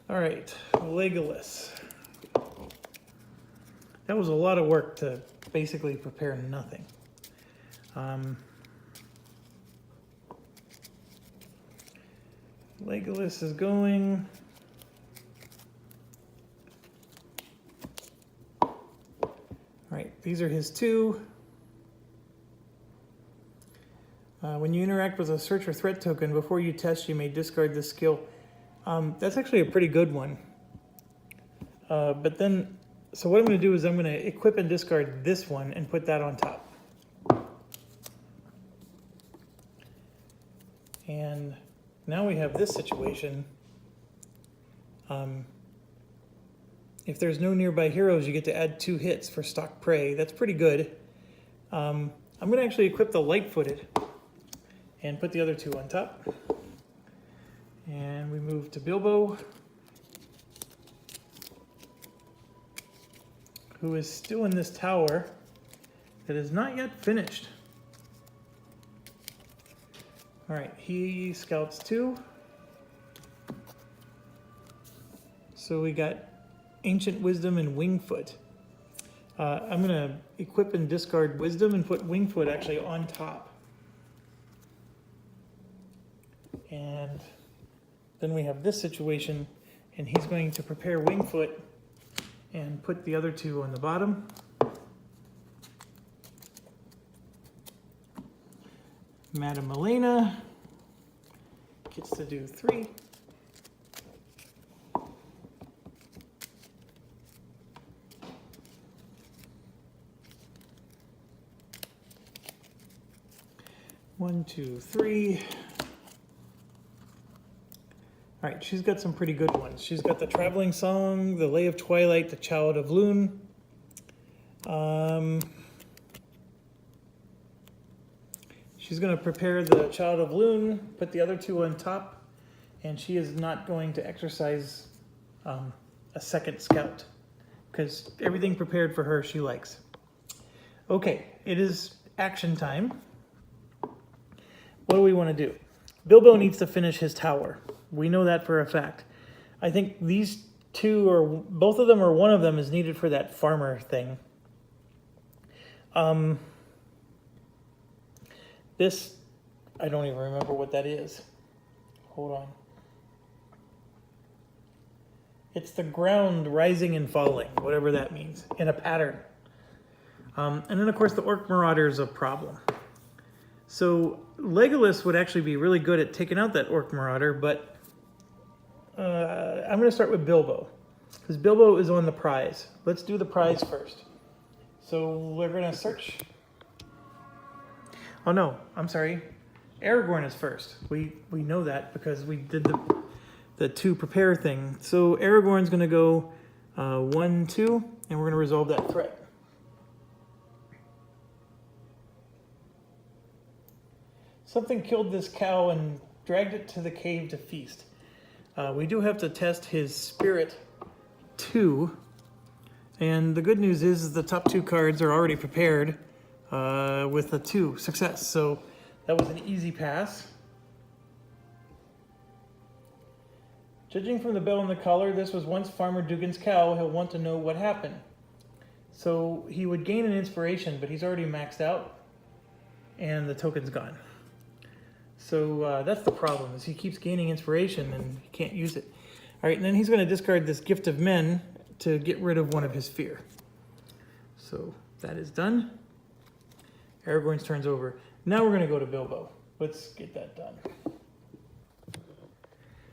S1: All right, Legolas. That was a lot of work to basically prepare nothing. Legolas is going. All right, these are his 2. When you interact with a search or threat token, before you test, you may discard this skill. That's actually a pretty good one. But then, so what I'm going to do is I'm going to equip and discard this one and put that on top. And now we have this situation. If there's no nearby heroes, you get to add 2 hits for stock prey. That's pretty good. I'm going to actually equip the light-footed and put the other 2 on top. And we move to Bilbo, who is still in this tower that is not yet finished. All right, he scouts 2. So we got Ancient Wisdom and Wingfoot. I'm going to equip and discard Wisdom and put Wingfoot actually on top. And then we have this situation, and he's going to prepare Wingfoot and put the other 2 on the bottom. Madame Elena gets to do 3. One, 2, 3. All right, she's got some pretty good ones. She's got the Traveling Song, the Lay of Twilight, the Child of Lune. She's going to prepare the Child of Lune, put the other 2 on top, and she is not going to exercise a second scout because everything prepared for her she likes. Okay, it is action time. What do we want to do? Bilbo needs to finish his tower. We know that for a fact. I think these 2 or both of them or one of them is needed for that farmer thing. This, I don't even remember what that is. Hold on. It's the ground rising and falling, whatever that means, in a pattern. And then, of course, the Orc Marauder is a problem. So Legolas would actually be really good at taking out that Orc Marauder, but I'm going to start with Bilbo, because Bilbo is on the prize. Let's do the prize first. So we're going to search. Oh no, I'm sorry. Aragorn is first. We know that because we did the 2 prepare thing. So Aragorn's going to go 1, 2, and we're going to resolve that threat. Something killed this cow and dragged it to the cave to feast. We do have to test his spirit 2. And the good news is the top 2 cards are already prepared with a 2 success. So that was an easy pass. Judging from the bell and the collar, this was once Farmer Dugan's cow. He'll want to know what happened. So he would gain an inspiration, but he's already maxed out, and the token's gone. So that's the problem, is he keeps gaining inspiration and he can't use it. All right, and then he's going to discard this Gift of Men to get rid of one of his fear. So that is done. Aragorn's turn's over. Now we're going to go to Bilbo. Let's get that done.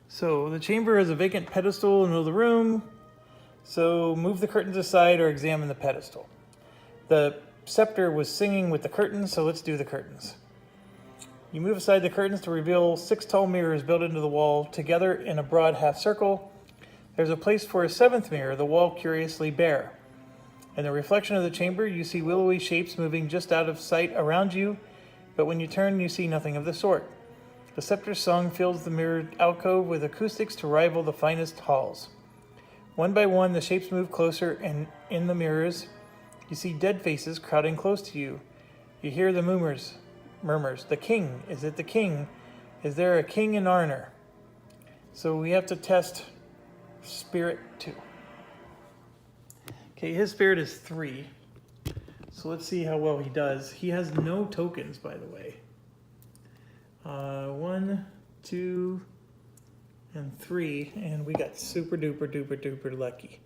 S1: So the chamber has a vacant pedestal in the middle of the room. So move the curtains aside or examine the pedestal. The scepter was singing with the curtains, so let's do the curtains. You move aside the curtains to reveal 6 tall mirrors built into the wall, together in a broad half circle. There's a place for a 7th mirror, the wall curiously bare. In the reflection of the chamber, you see willowy shapes moving just out of sight around you, but when you turn, you see nothing of the sort. The scepter's song fills the mirrored alcove with acoustics to rival the finest halls. One by one, the shapes move closer, and in the mirrors, you see dead faces crowding close to you. You hear the murmurs. The king. Is it the king? Is there a king in Arnor? So we have to test spirit 2. Okay, his spirit is 3. So let's see how well he does. He has no tokens, by the way. 1, 2, and 3, and we got super duper lucky.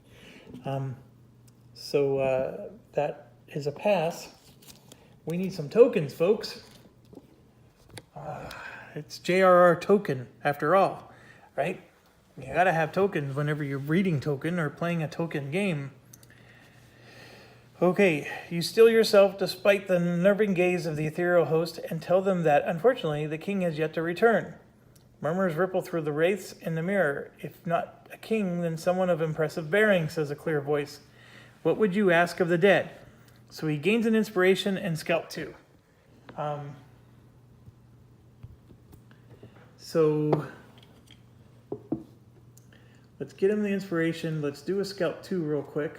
S1: So that is a pass. We need some tokens, folks. It's JRR token, after all, right? You gotta have tokens whenever you're reading token or playing a token game. Okay, you still yourself despite the nerving gaze of the ethereal host and tell them that, unfortunately, the king has yet to return. Murmurs ripple through the wraiths in the mirror. If not a king, then someone of impressive bearing, says a clear voice. What would you ask of the dead? So he gains an inspiration and Scout 2. So let's get him the inspiration. Let's do a Scout 2 real quick.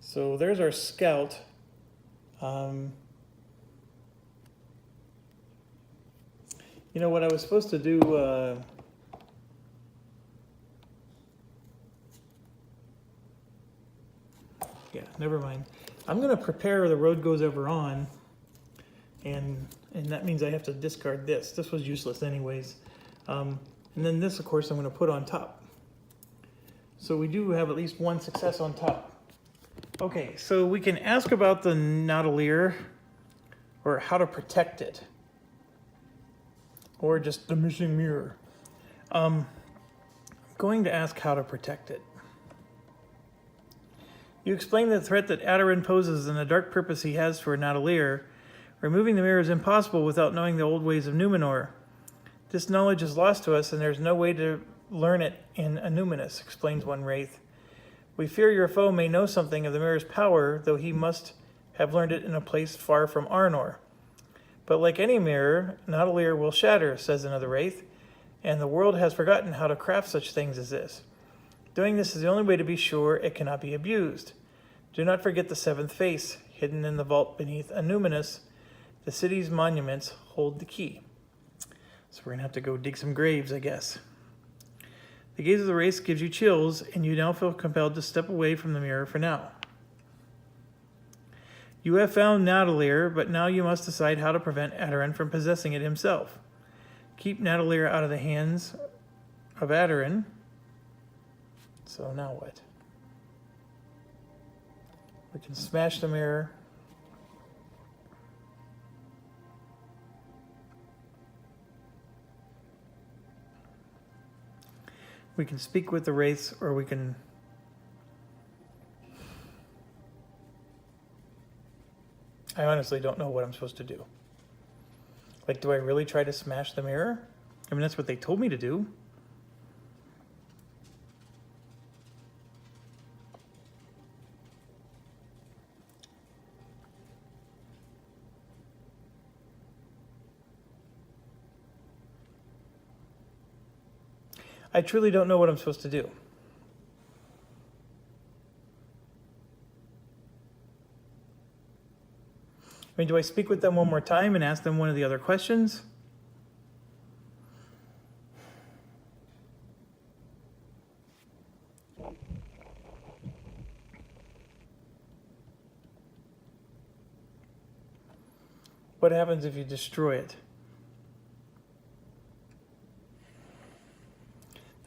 S1: So there's our Scout. You know what I was supposed to do? Yeah, never mind. I'm going to prepare The Road Goes Ever On, and that means I have to discard this. This was useless anyways. And then this, of course, I'm going to put on top. So we do have at least 1 success on top. Okay, so we can ask about the Nautileer, or how to protect it, or just the missing mirror. I'm going to ask how to protect it. You explain the threat that Adarin poses and the dark purpose he has for Nautileer. Removing the mirror is impossible without knowing the old ways of Numenor. This knowledge is lost to us, and there's no way to learn it in Anuminus, explains one wraith. We fear your foe may know something of the mirror's power, though he must have learned it in a place far from Arnor. But like any mirror, Nautileer will shatter, says another wraith, and the world has forgotten how to craft such things as this. Doing this is the only way to be sure it cannot be abused. Do not forget the 7th face, hidden in the vault beneath Anuminus. The city's monuments hold the key. So we're going to have to go dig some graves, I guess. The gaze of the race gives you chills, and you now feel compelled to step away from the mirror for now. You have found Nautileer, but now you must decide how to prevent Adarin from possessing it himself. Keep Nautileer out of the hands of Adarin. So now what? We can smash the mirror. We can speak with the wraiths, or we can... I honestly don't know what I'm supposed to do. Like, do I really try to smash the mirror? I mean, that's what they told me to do. I truly don't know what I'm supposed to do. I mean, do I speak with them one more time and ask them one of the other questions? What happens if you destroy it?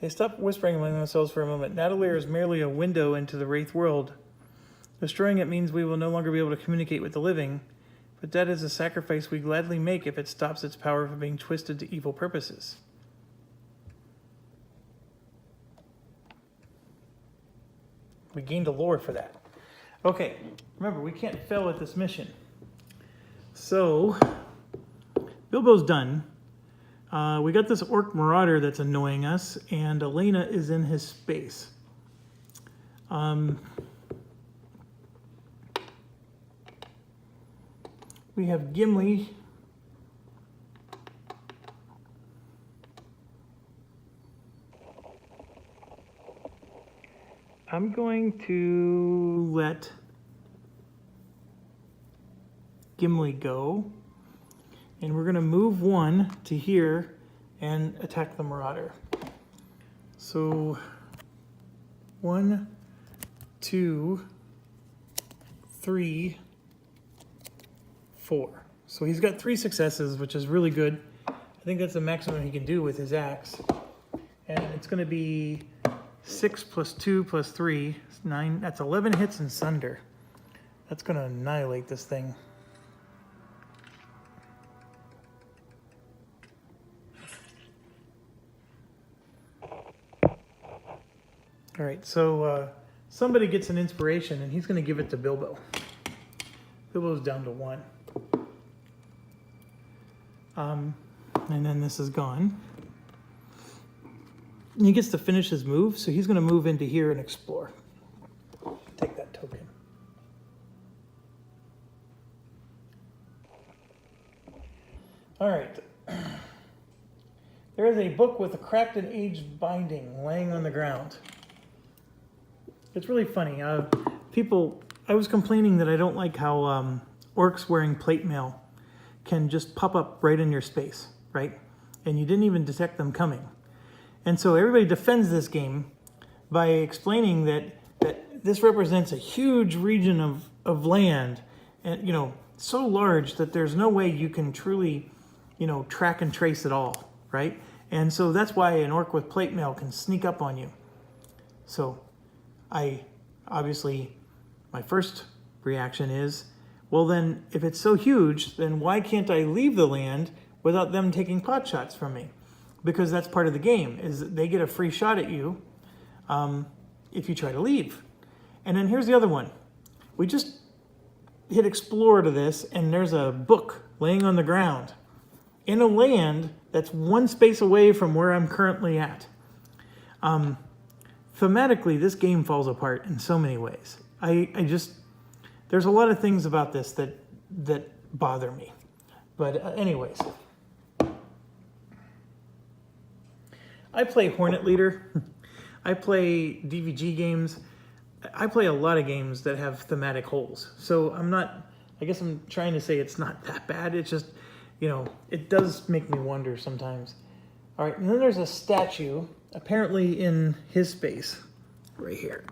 S1: They stop whispering among themselves for a moment. Natalier is merely a window into the Wraith world. Destroying it means we will no longer be able to communicate with the living, but that is a sacrifice we gladly make if it stops its power from being twisted to evil purposes. We gained a lore for that. Okay, remember, we can't fail at this mission. So, Bilbo's done. We got this orc marauder that's annoying us, and Elena is in his space. We have Gimli. I'm going to let Gimli go, and we're going to move one to here and attack the marauder. So 1, 2, 3, 4. So he's got 3 successes, which is really good. I think that's the maximum he can do with his axe. And it's going to be 6 plus 2 plus 3, 9. That's 11 hits and sunder. That's going to annihilate this thing. All right, so somebody gets an inspiration, and he's going to give it to Bilbo. Bilbo's down to 1. And then this is gone. And he gets to finish his move, so he's going to move into here and explore. Take that token. All right. There is a book with a cracked and aged binding laying on the ground. It's really funny. I was complaining that I don't like how orcs wearing plate mail can just pop up right in your space, right? And you didn't even detect them coming. And so everybody defends this game by explaining that this represents a huge region of land, and so large that there's no way you can truly, track and trace it all, right? And so that's why an orc with plate mail can sneak up on you. So obviously, my first reaction is, well then, if it's so huge, then why can't I leave the land without them taking pot shots from me? Because that's part of the game, is that they get a free shot at you if you try to leave. And then here's the other one. We just hit explore to this, and there's a book laying on the ground in a land that's 1 space away from where I'm currently at. Thematically, this game falls apart in so many ways. There's a lot of things about this that bother me. But anyways, I play Hornet Leader. I play DVG games. I play a lot of games that have thematic holes. So I guess I'm trying to say it's not that bad. It's just, it does make me wonder sometimes. All right, and then there's a statue, apparently in his space, right here.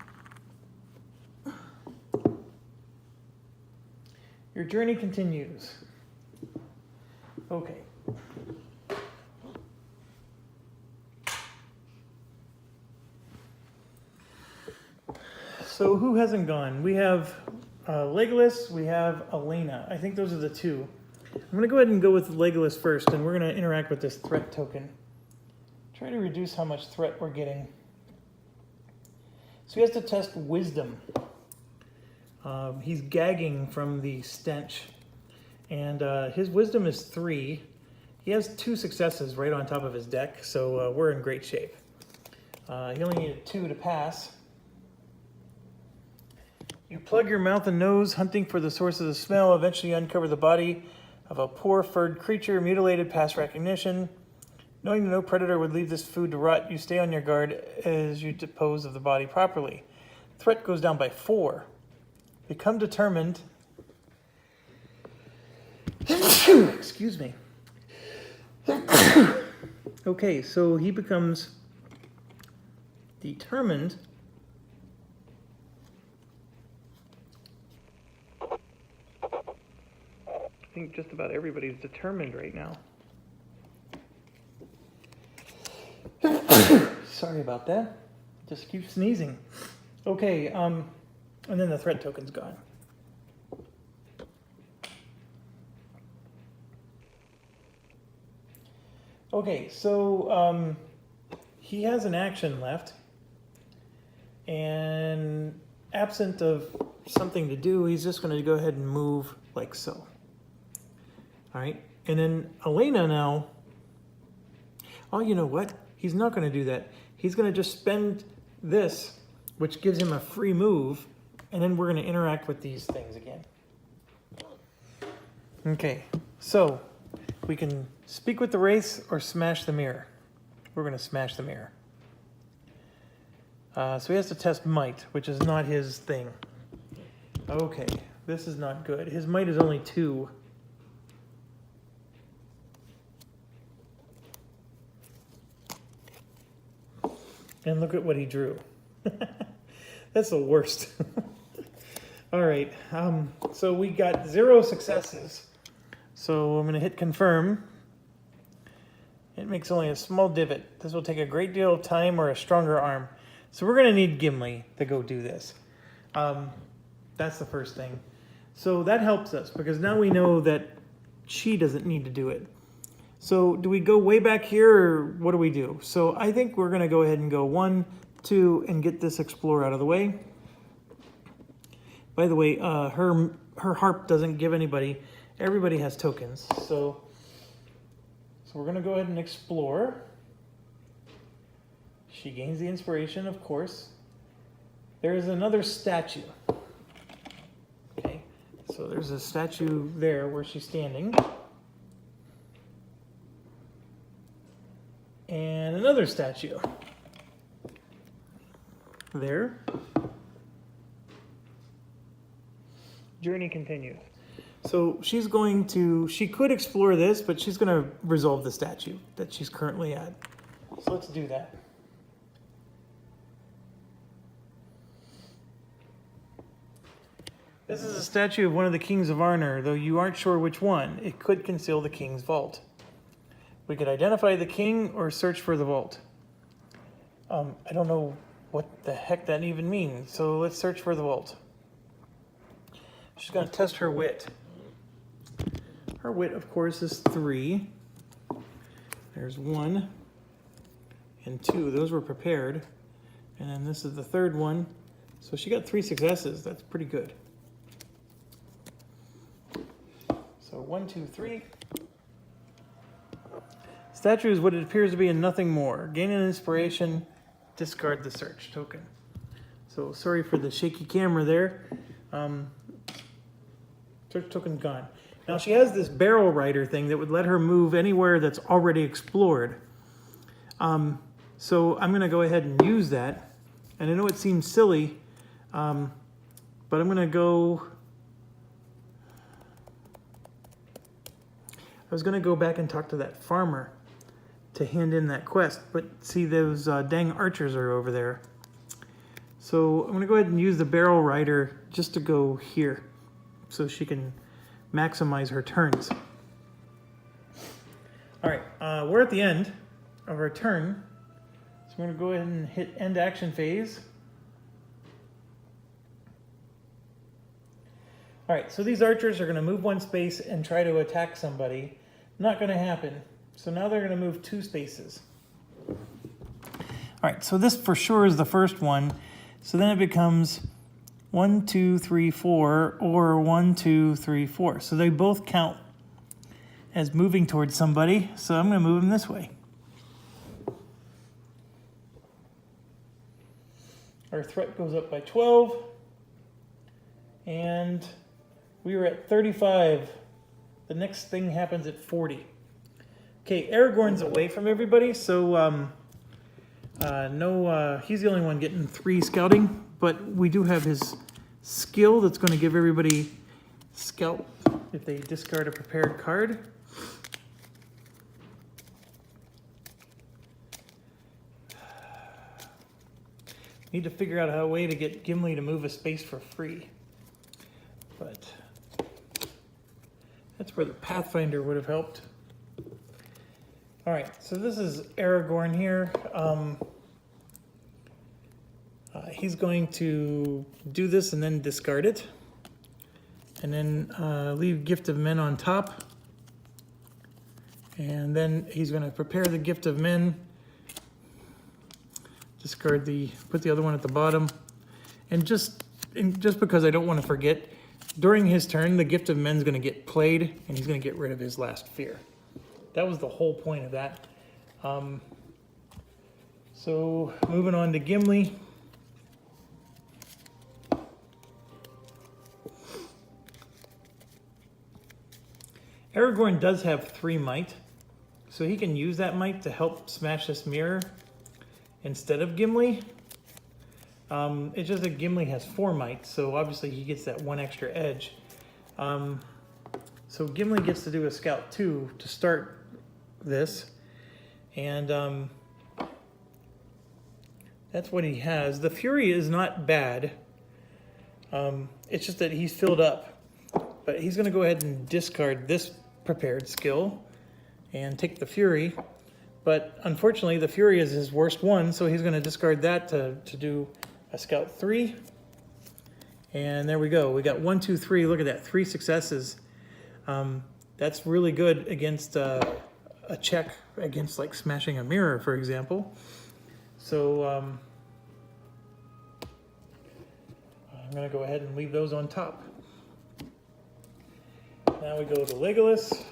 S1: Your journey continues. Okay. So who hasn't gone? We have Legolas, we have Elena. I think those are the 2. I'm going to go ahead and go with Legolas first, and we're going to interact with this threat token. Try to reduce how much threat we're getting. So he has to test wisdom. He's gagging from the stench And his wisdom is 3. He has 2 successes right on top of his deck, so we're in great shape. He only needed 2 to pass. You plug your mouth and nose, hunting for the source of the smell. Eventually uncover the body of a poor furred creature, mutilated past recognition. Knowing that no predator would leave this food to rot, you stay on your guard as you dispose of the body properly. Threat goes down by 4. Become determined. Excuse me. Okay, so he becomes determined. I think just about everybody's determined right now. Sorry about that. Just keep sneezing. Okay, and then the threat token's gone. Okay, so he has an action left, and absent of something to do, he's just going to go ahead and move like so. All right, and then Elena now, oh, you know what? He's not going to do that. He's going to just spend this, which gives him a free move, and then we're going to interact with these things again. Okay, so we can speak with the wraiths or smash the mirror. We're going to smash the mirror. So he has to test might, which is not his thing. Okay, this is not good. His might is only 2. And look at what he drew. That's the worst. All right, so we got 0 successes. So I'm going to hit confirm. It makes only a small divot. This will take a great deal of time or a stronger arm. So we're going to need Gimli to go do this. That's the first thing. So that helps us because now we know that she doesn't need to do it. So do we go way back here or what do we do? So I think we're going to go ahead and go 1, 2, and get this explorer out of the way. By the way, her harp doesn't give anybody. Everybody has tokens. So we're going to go ahead and explore. She gains the inspiration, of course. There is another statue. Okay, so there's a statue there where she's standing. And another statue. There. Journey continues. So she's going to, she could explore this, but she's going to resolve the statue that she's currently at. So let's do that. This is a statue of one of the kings of Arnor, though you aren't sure which one. It could conceal the king's vault. We could identify the king or search for the vault. I don't know what the heck that even means, so let's search for the vault. She's going to test her wit. Her wit, of course, is 3. There's 1 and 2. Those were prepared. And then this is the 3rd one. So she got 3 successes. That's pretty good. So 1, 2, 3. Statue is what it appears to be and nothing more. Gain an inspiration, discard the search token. So sorry for the shaky camera there. Search token gone. Now she has this barrel rider thing that would let her move anywhere that's already explored. So I'm going to go ahead and use that. And I know it seems silly, but I'm going to go... I was going to go back and talk to that farmer to hand in that quest, but see those dang archers are over there. So I'm going to go ahead and use the barrel rider just to go here so she can maximize her turns. All right, we're at the end of our turn. So I'm going to go ahead and hit end action phase. All right, so these archers are going to move 1 space and try to attack somebody. Not going to happen. So now they're going to move 2 spaces. All right, so this for sure is the first one. So then it becomes 1, 2, 3, 4, or 1, 2, 3, 4. So they both count as moving towards somebody, so I'm going to move him this way. Our threat goes up by 12, and we were at 35. The next thing happens at 40. Okay, Aragorn's away from everybody, so he's the only one getting 3 scouting, but we do have his skill that's going to give everybody scout if they discard a prepared card. Need to figure out a way to get Gimli to move a space for free. But that's where the Pathfinder would have helped. All right, so this is Aragorn here. He's going to do this and then discard it. And then leave Gift of Men on top. And then he's going to prepare the Gift of Men. Discard put the other one at the bottom. And just because I don't want to forget, during his turn, the Gift of Men's going to get played, and he's going to get rid of his last fear. That was the whole point of that. So moving on to Gimli. Aragorn does have 3 might, so he can use that might to help smash this mirror instead of Gimli. It's just that Gimli has 4 might, so obviously he gets that 1 extra edge. So Gimli gets to do a scout 2 to start this, and that's what he has. The Fury is not bad. It's just that he's filled up, but he's going to go ahead and discard this prepared skill and take the Fury. But unfortunately, the Fury is his worst one, so he's going to discard that to do a scout 3. And there we go. We got 1, 2, 3. Look at that, 3 successes. That's really good against a check against like smashing a mirror, for example. So I'm going to go ahead and leave those on top. Now we go to Legolas.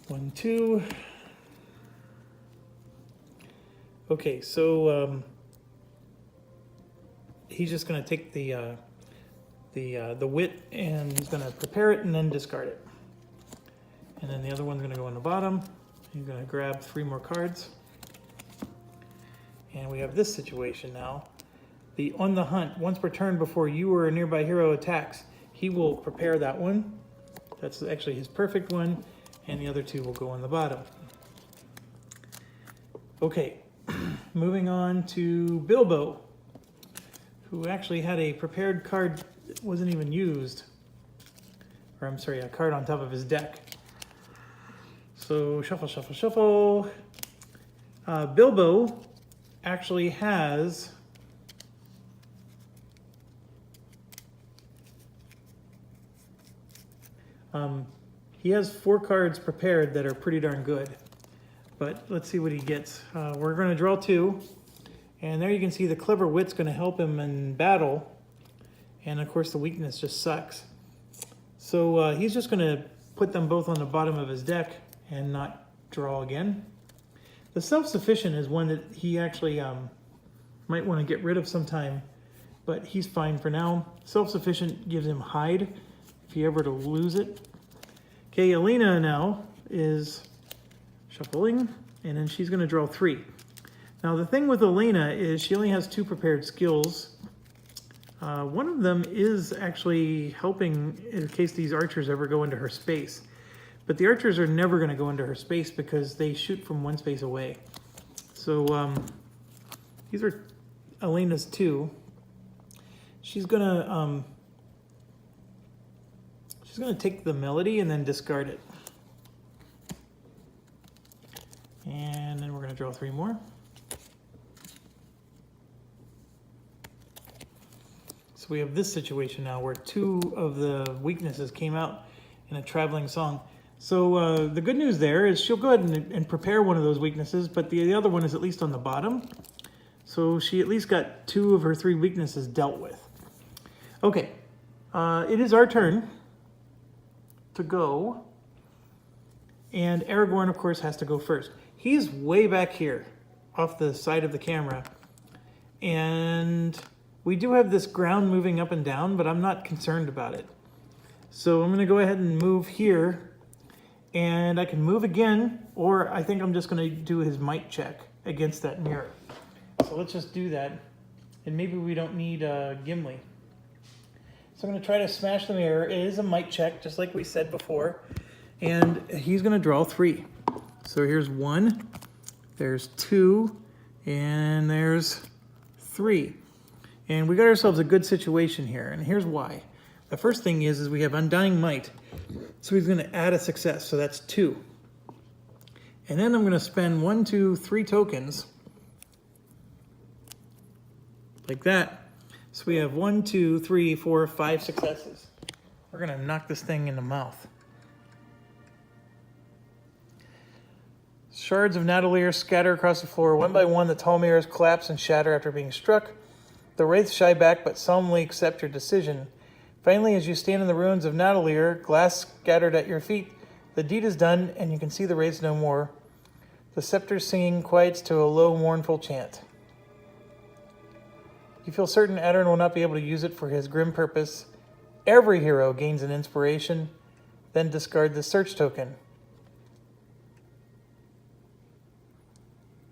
S1: One, 2. Okay, so he's just going to take the wit and he's going to prepare it and then discard it. And then the other one's going to go on the bottom. He's going to grab 3 more cards. And we have this situation now. The On the Hunt, once per turn before you or a nearby hero attacks, he will prepare that one. That's actually his perfect one. And the other 2 will go on the bottom. Okay, moving on to Bilbo, who actually had a prepared card that wasn't even used. Or I'm sorry, a card on top of his deck. So shuffle, shuffle, shuffle. Bilbo actually has he has 4 cards prepared that are pretty darn good. But let's see what he gets. We're going to draw 2. And there you can see the Clever Wit's going to help him in battle. And of course the weakness just sucks. So he's just going to put them both on the bottom of his deck and not draw again. The Self-Sufficient is one that he actually might want to get rid of sometime, but he's fine for now. Self-Sufficient gives him hide if he ever to lose it. Okay, Alina now is shuffling, and then she's going to draw 3. Now the thing with Alina is she only has 2 prepared skills. One of them is actually helping in case these archers ever go into her space. But the archers are never going to go into her space because they shoot from 1 space away. So these are Alina's 2. She's gonna take the melody and then discard it. And then we're gonna draw 3 more. So we have this situation now where 2 of the weaknesses came out in a traveling song. So the good news there is she'll go ahead and prepare one of those weaknesses, but the other one is at least on the bottom. So she at least got 2 of her 3 weaknesses dealt with. Okay, it is our turn to go. And Aragorn, of course, has to go first. He's way back here off the side of the camera. And we do have this ground moving up and down, but I'm not concerned about it. So I'm going to go ahead and move here. And I can move again, or I think I'm just going to do his might check against that mirror. So let's just do that. And maybe we don't need Gimli. So I'm going to try to smash the mirror. It is a might check, just like we said before. And he's going to draw 3. So here's 1, there's 2, and there's 3. And we got ourselves a good situation here, and here's why. The first thing is we have Undying Might. So he's going to add a success, so that's 2. And then I'm going to spend 1, 2, 3 tokens, like that. So we have 1, 2, 3, 4, 5 successes. We're going to knock this thing in the mouth. Shards of Natalier scatter across the floor. One by one, the tall mirrors collapse and shatter after being struck. The wraiths shy back, but solemnly accept your decision. Finally, as you stand in the ruins of Natalier, glass scattered at your feet, the deed is done, and you can see the wraiths no more. The scepter's singing quiets to a low, mournful chant. You feel certain Adrin will not be able to use it for his grim purpose. Every hero gains an inspiration, then discard the search token.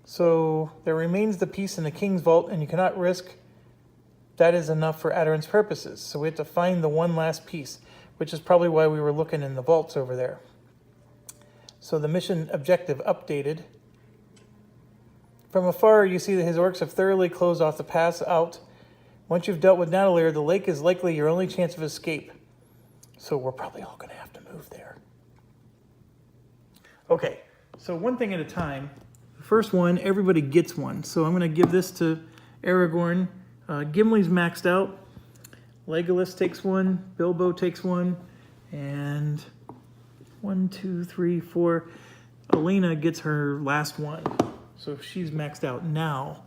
S1: So there remains the piece in the king's vault, and you cannot risk that is enough for Adrin's purposes. So we have to find the one last piece, which is probably why we were looking in the vaults over there. So the mission objective updated. From afar, you see that his orcs have thoroughly closed off the pass out. Once you've dealt with Natalier, the lake is likely your only chance of escape. So we're probably all going to have to move there. Okay, so one thing at a time. First one, everybody gets one. So I'm going to give this to Aragorn. Gimli's maxed out. Legolas takes one. Bilbo takes one. And 1, 2, 3, 4. Elena gets her last one. So she's maxed out now.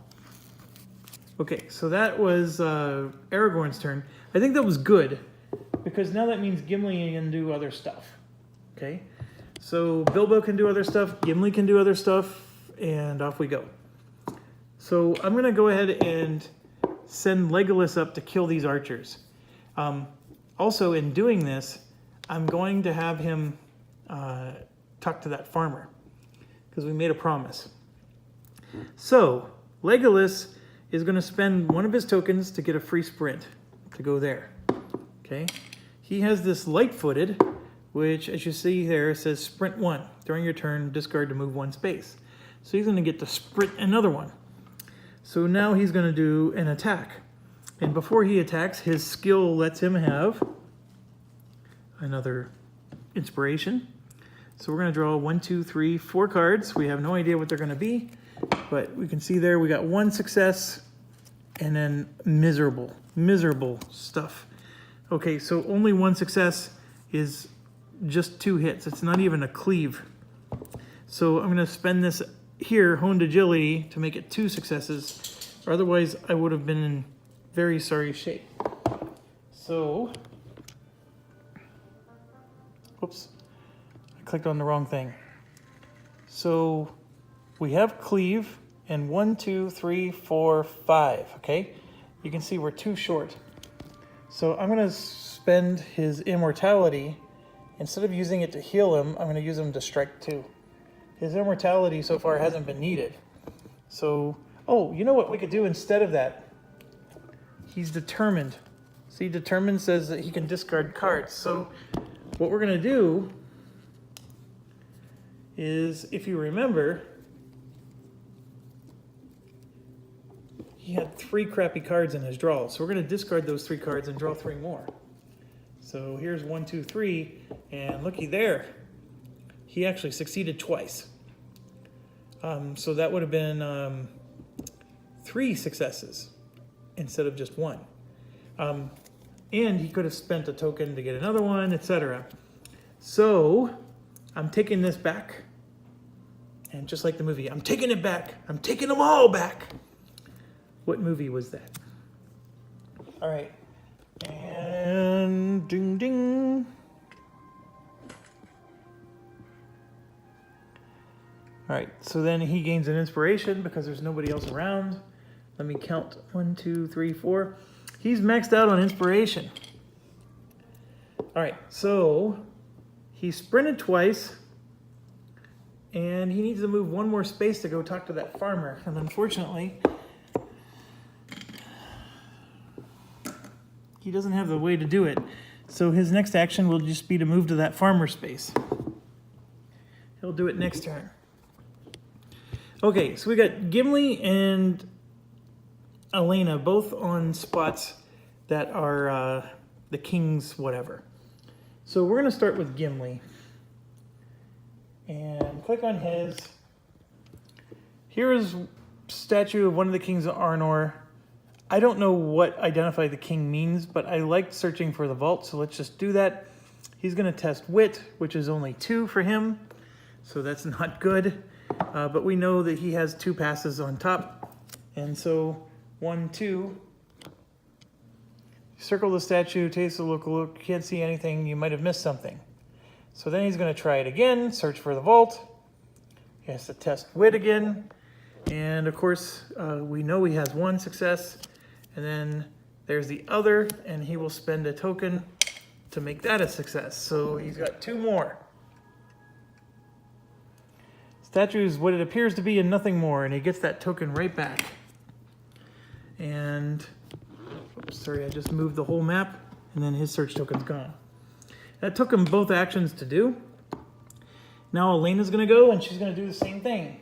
S1: Okay, so that was Aragorn's turn. I think that was good, because now that means Gimli can do other stuff. Okay, so Bilbo can do other stuff, Gimli can do other stuff, and off we go. So I'm going to go ahead and send Legolas up to kill these archers. Also, in doing this, I'm going to have him talk to that farmer, because we made a promise. So Legolas is going to spend one of his tokens to get a free sprint to go there. Okay, he has this light-footed, which, as you see there, says sprint 1. During your turn, discard to move 1 space. So he's going to get to sprint another one. So now he's going to do an attack. And before he attacks, his skill lets him have another inspiration. So we're going to draw 1, 2, 3, 4 cards. We have no idea what they're going to be, but we can see there we got 1 success and then miserable stuff. Okay, so only 1 success is just 2 hits. It's not even a cleave. So I'm going to spend this here, honed agility, to make it 2 successes. Otherwise, I would have been in very sorry shape. So, whoops, I clicked on the wrong thing. So we have cleave and 1, 2, 3, 4, 5. Okay, you can see we're 2 short. So I'm going to spend his immortality. Instead of using it to heal him, I'm going to use him to strike 2. His immortality so far hasn't been needed. So, oh, you know what we could do instead of that? He's determined. See, determined says that he can discard cards. So what we're going to do is, if you remember, he had 3 crappy cards in his draw. So we're going to discard those 3 cards and draw 3 more. So here's 1, 2, 3, and looky there. He actually succeeded twice. So that would have been 3 successes instead of just 1. And he could have spent a token to get another one, etc. So I'm taking this back. And just like the movie, I'm taking it back. I'm taking them all back. What movie was that? All right. And ding, ding. All right, so then he gains an inspiration because there's nobody else around. Let me count. 1, 2, 3, 4. He's maxed out on inspiration. All right, so he sprinted twice. And he needs to move one more space to go talk to that farmer. And unfortunately, he doesn't have the way to do it. So his next action will just be to move to that farmer space. He'll do it next turn. Okay, so we got Gimli and Elena both on spots that are the king's whatever. So we're going to start with Gimli. And click on his. Here's statue of one of the kings of Arnor. I don't know what identify the king means, but I liked searching for the vault, so let's just do that. He's going to test wit, which is only 2 for him, so that's not good. But we know that he has 2 passes on top, and so 1, 2. Circle the statue, taste the look, can't see anything, you might have missed something. So then he's going to try it again, search for the vault. He has to test wit again. And of course, we know he has 1 success. And then there's the other, and he will spend a token to make that a success. So he's got 2 more. Statue is what it appears to be and nothing more, and he gets that token right back. And, oops, sorry, I just moved the whole map, and then his search token's gone. That took him both actions to do. Now Elena's going to go, and she's going to do the same thing.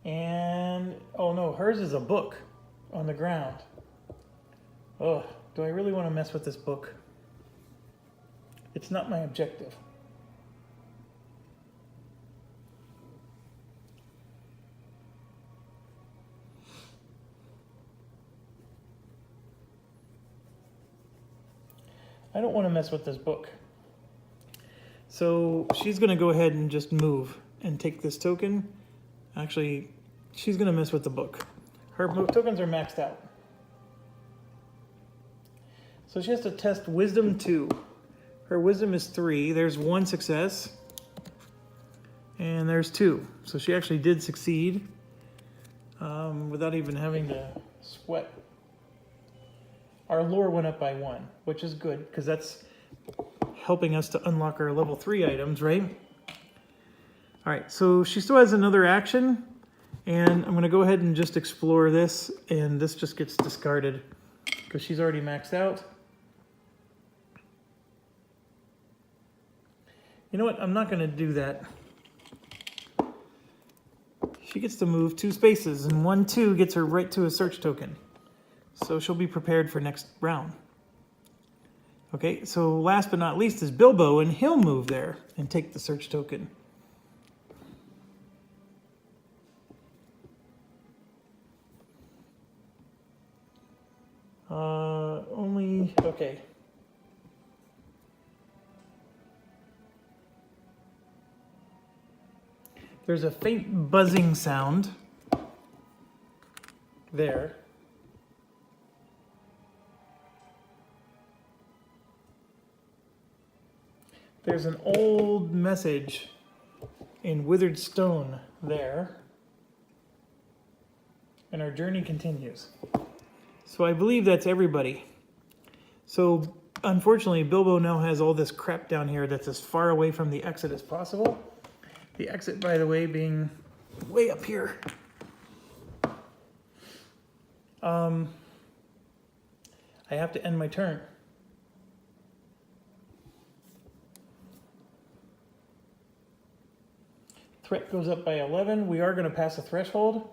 S1: And, oh no, hers is a book on the ground. Oh, do I really want to mess with this book? It's not my objective. I don't want to mess with this book. So she's going to go ahead and just move and take this token. Actually, she's going to mess with the book. Her tokens are maxed out. So she has to test Wisdom 2. Her Wisdom is 3. There's 1 success. And there's 2. So she actually did succeed without even having to sweat. Our lore went up by 1, which is good because that's helping us to unlock our level 3 items, right? All right, so she still has another action, and I'm going to go ahead and just explore this, and this just gets discarded because she's already maxed out. You know what? I'm not going to do that. She gets to move 2 spaces, and 1, 2 gets her right to a search token. So she'll be prepared for next round. Okay, so last but not least is Bilbo, and he'll move there and take the search token. Okay. There's a faint buzzing sound there. There's an old message in withered stone there. And our journey continues. So I believe that's everybody. So unfortunately, Bilbo now has all this crap down here that's as far away from the exit as possible. The exit, by the way, being way up here. I have to end my turn. Threat goes up by 11. We are going to pass a threshold.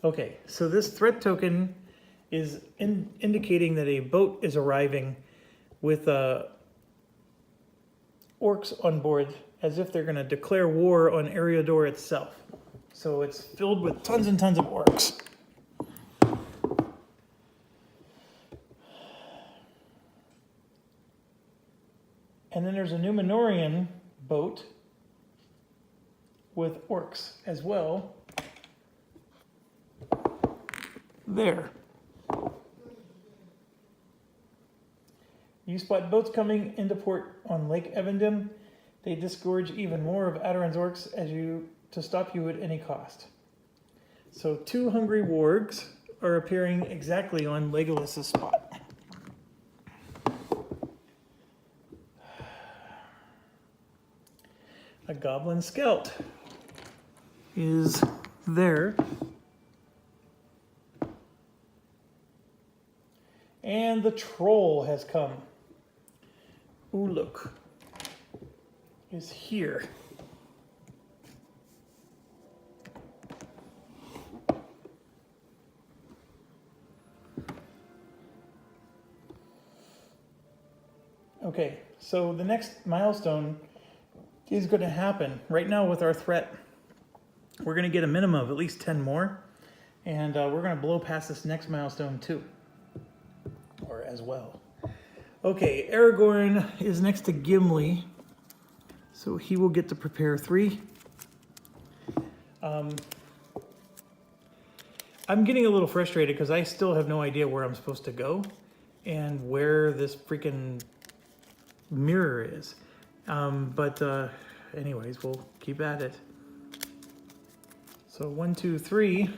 S1: Okay, so this threat token is indicating that a boat is arriving with orcs on board, as if they're going to declare war on Eriador itself. So it's filled with tons and tons of orcs. And then there's a Numenorian boat with orcs as well. There. You spot boats coming into port on Lake Evendim. They disgorge even more of Adoran's orcs to stop you at any cost. So 2 hungry wargs are appearing exactly on Legolas's spot. A goblin scout is there. And the troll has come. Uluk is here. Okay, so the next milestone is going to happen. Right now with our threat, we're going to get a minimum of at least 10 more, and we're going to blow past this next milestone too, or as well. Okay, Aragorn is next to Gimli, so he will get to prepare 3. I'm getting a little frustrated because I still have no idea where I'm supposed to go and where this freaking mirror is. Anyways, we'll keep at it. So 1, 2, 3.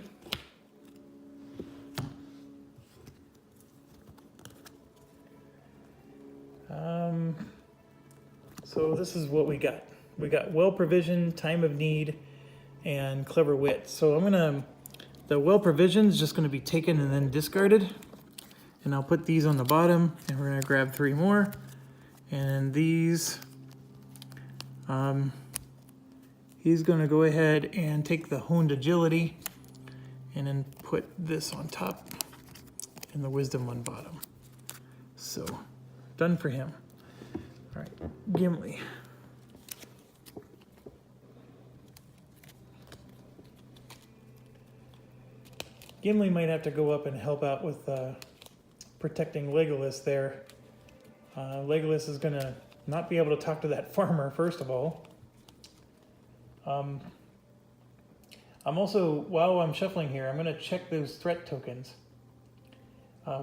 S1: So this is what we got. We got well-provisioned, time of need, and clever wit. So the well-provisioned is just gonna be taken and then discarded. And I'll put these on the bottom, and we're gonna grab 3 more. And these, he's gonna go ahead and take the honed agility and then put this on top and the wisdom on bottom. So, done for him. All right, Gimli. Gimli might have to go up and help out with protecting Legolas there. Legolas is going to not be able to talk to that farmer, first of all. I'm also, while I'm shuffling here, I'm going to check those threat tokens.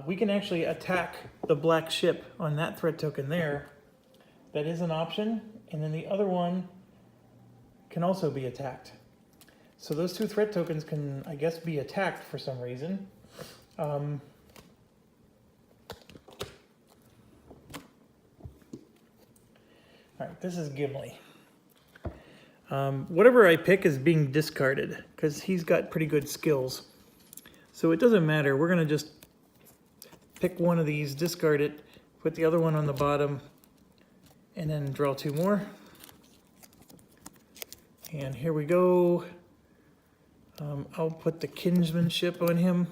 S1: We can actually attack the black ship on that threat token there. That is an option. And then the other one can also be attacked. So those 2 threat tokens can, I guess, be attacked for some reason. All right, this is Gimli. Whatever I pick is being discarded because he's got pretty good skills. So it doesn't matter. We're going to just pick one of these, discard it, put the other one on the bottom, and then draw 2 more. And here we go. I'll put the kinsmanship on him,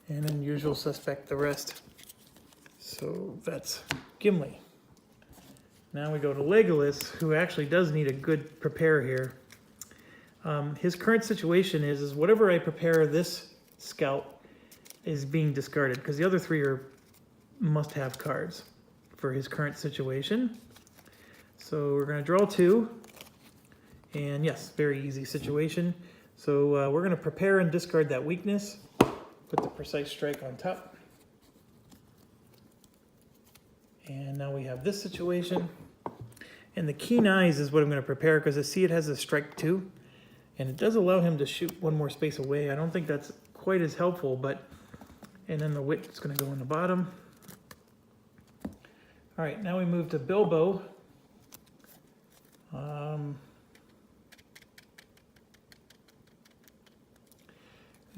S1: and then usual suspect the rest. So that's Gimli. Now we go to Legolas, who actually does need a good prepare here. His current situation is whatever I prepare this scout is being discarded, because the other 3 are must-have cards for his current situation. So we're going to draw 2, and yes, very easy situation. So we're going to prepare and discard that weakness, put the precise strike on top. And now we have this situation. And the keen eyes is what I'm going to prepare because I see it has a strike 2. And it does allow him to shoot 1 more space away. I don't think that's quite as helpful, but... And then the wit is going to go on the bottom. All right, now we move to Bilbo.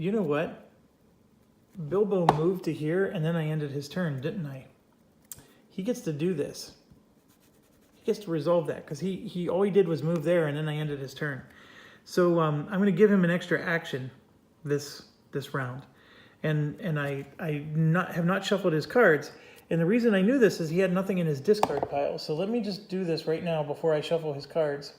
S1: You know what? Bilbo moved to here, and then I ended his turn, didn't I? He gets to do this. He gets to resolve that, because he all he did was move there, and then I ended his turn. So I'm going to give him an extra action this round. And I have not shuffled his cards. And the reason I knew this is he had nothing in his discard pile. So let me just do this right now before I shuffle his cards.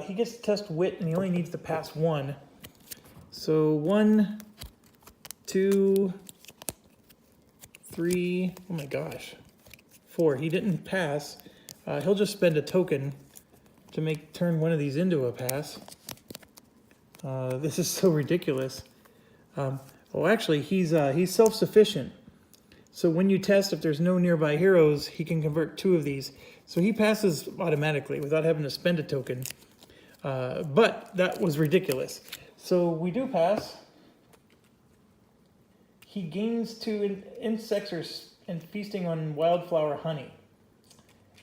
S1: He gets to test wit, and he only needs to pass 1. So 1, 2, 3, oh my gosh, 4. He didn't pass. He'll just spend a token to turn one of these into a pass. This is so ridiculous. Well, actually, he's self-sufficient. So when you test if there's no nearby heroes, he can convert 2 of these. So he passes automatically without having to spend a token. But that was ridiculous. So we do pass. He gains 2 insects and feasting on wildflower honey.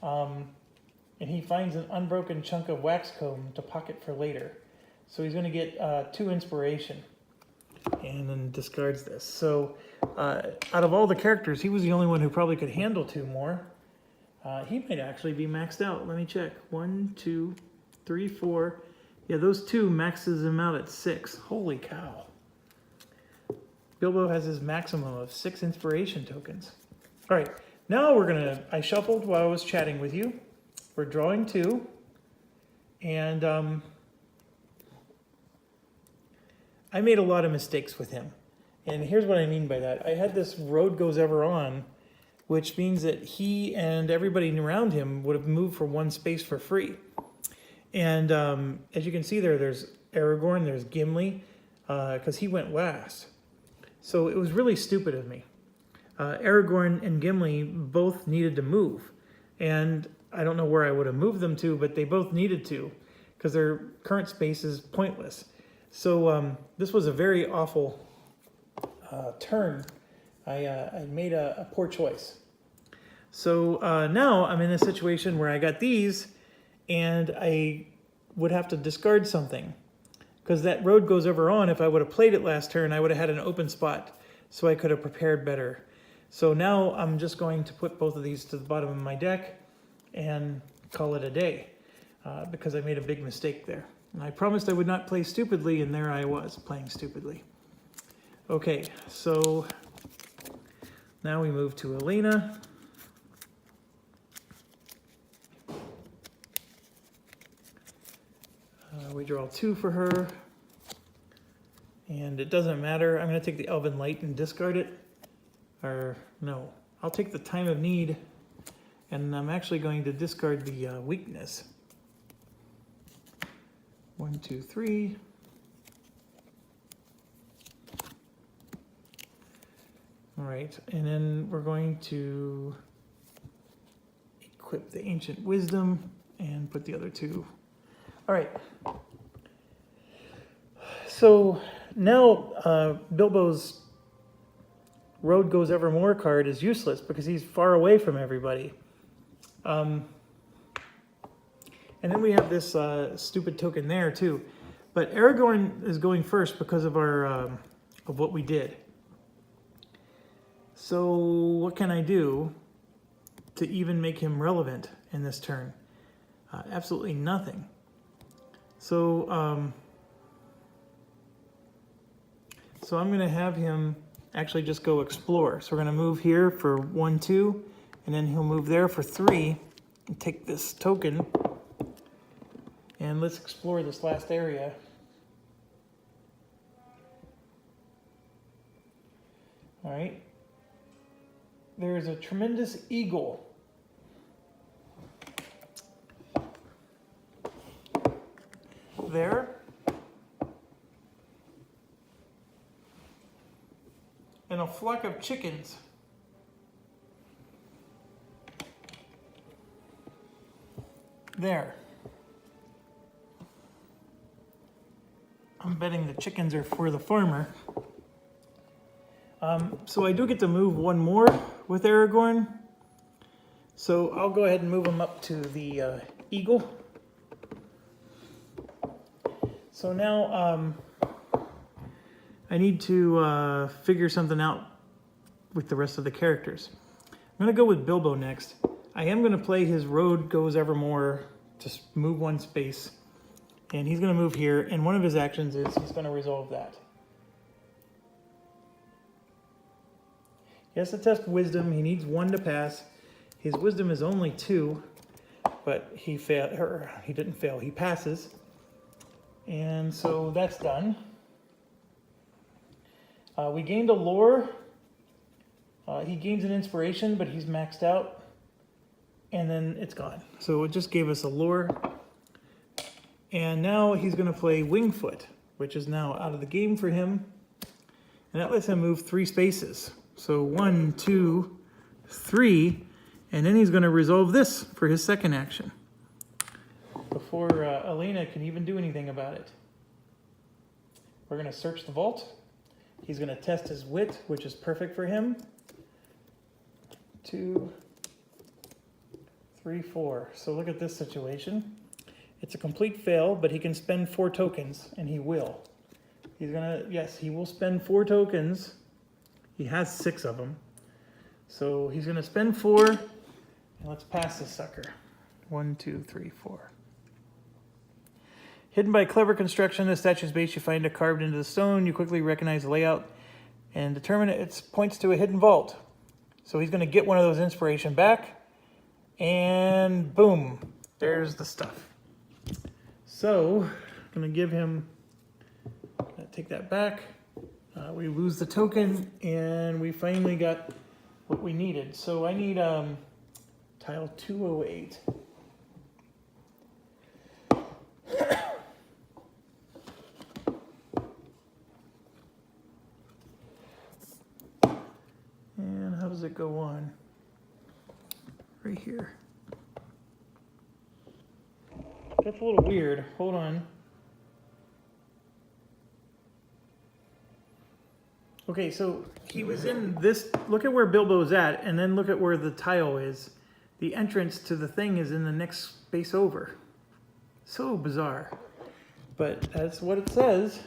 S1: And he finds an unbroken chunk of wax comb to pocket for later. So he's going to get 2 inspiration. And then discards this. So out of all the characters, he was the only one who probably could handle 2 more. He might actually be maxed out. Let me check. 1, 2, 3, 4. Yeah, those 2 maxes him out at 6. Holy cow. Bilbo has his maximum of 6 inspiration tokens. All right, now I shuffled while I was chatting with you. We're drawing 2. And I made a lot of mistakes with him. And here's what I mean by that. I had this road goes ever on, which means that he and everybody around him would have moved for 1 space for free. And as you can see there's Aragorn, there's Gimli, because he went last. So it was really stupid of me. Aragorn and Gimli both needed to move. And I don't know where I would have moved them to, but they both needed to, because their current space is pointless. So this was a very awful turn. I made a poor choice. So now I'm in a situation where I got these, and I would have to discard something. Because that road goes over on, if I would have played it last turn, I would have had an open spot, so I could have prepared better. So now I'm just going to put both of these to the bottom of my deck and call it a day, because I made a big mistake there. And I promised I would not play stupidly, and there I was, playing stupidly. Okay, so now we move to Elena. We draw 2 for her. And it doesn't matter. I'm going to take the Elven Light and discard it. Or, no. I'll take the Time of Need. And I'm actually going to discard the weakness. 1, 2, 3. All right. And then we're going to equip the Ancient Wisdom and put the other 2. All right. So now Bilbo's Road Goes Evermore card is useless because he's far away from everybody. And then we have this stupid token there too. But Aragorn is going first because of our of what we did. So what can I do to even make him relevant in this turn? Absolutely nothing. So I'm going to have him actually just go explore. So we're going to move here for 1, 2, and then he'll move there for 3 and take this token. And let's explore this last area. All right. There's a tremendous eagle. There. And a flock of chickens. There. I'm betting the chickens are for the farmer. So I do get to move 1 more with Aragorn. So I'll go ahead and move him up to the eagle. So now I need to figure something out with the rest of the characters. I'm going to go with Bilbo next. I am going to play his Road Goes Evermore to move 1 space. And he's going to move here, and one of his actions is he's going to resolve that. He has to test Wisdom. He needs 1 to pass. His Wisdom is only 2, but he didn't fail. He passes. And so that's done. We gained a lore He gains an inspiration, but he's maxed out, and then it's gone. So it just gave us a lure. And now he's going to play Wingfoot, which is now out of the game for him. And that lets him move 3 spaces. So 1, 2, 3, and then he's going to resolve this for his second action before Elena can even do anything about it. We're going to search the vault. He's going to test his wit, which is perfect for him. 2, 3, 4. So look at this situation. It's a complete fail, but he can spend 4 tokens, and he will. He's gonna, yes, he will spend 4 tokens. He has 6 of them. So he's gonna spend 4, and let's pass this sucker. 1, 2, 3, 4. Hidden by clever construction, the statue's base you find it carved into the stone. You quickly recognize the layout and determine it points to a hidden vault. So he's gonna get one of those inspiration back, and boom, there's the stuff. So I'm gonna give him, take that back. We lose the token, and we finally got what we needed. So I need tile 208. And how does it go on? Right here. That's a little weird. Hold on. Okay, so he was in this, look at where Bilbo's at, and then look at where the tile is. The entrance to the thing is in the next space over. So bizarre. But that's what it says.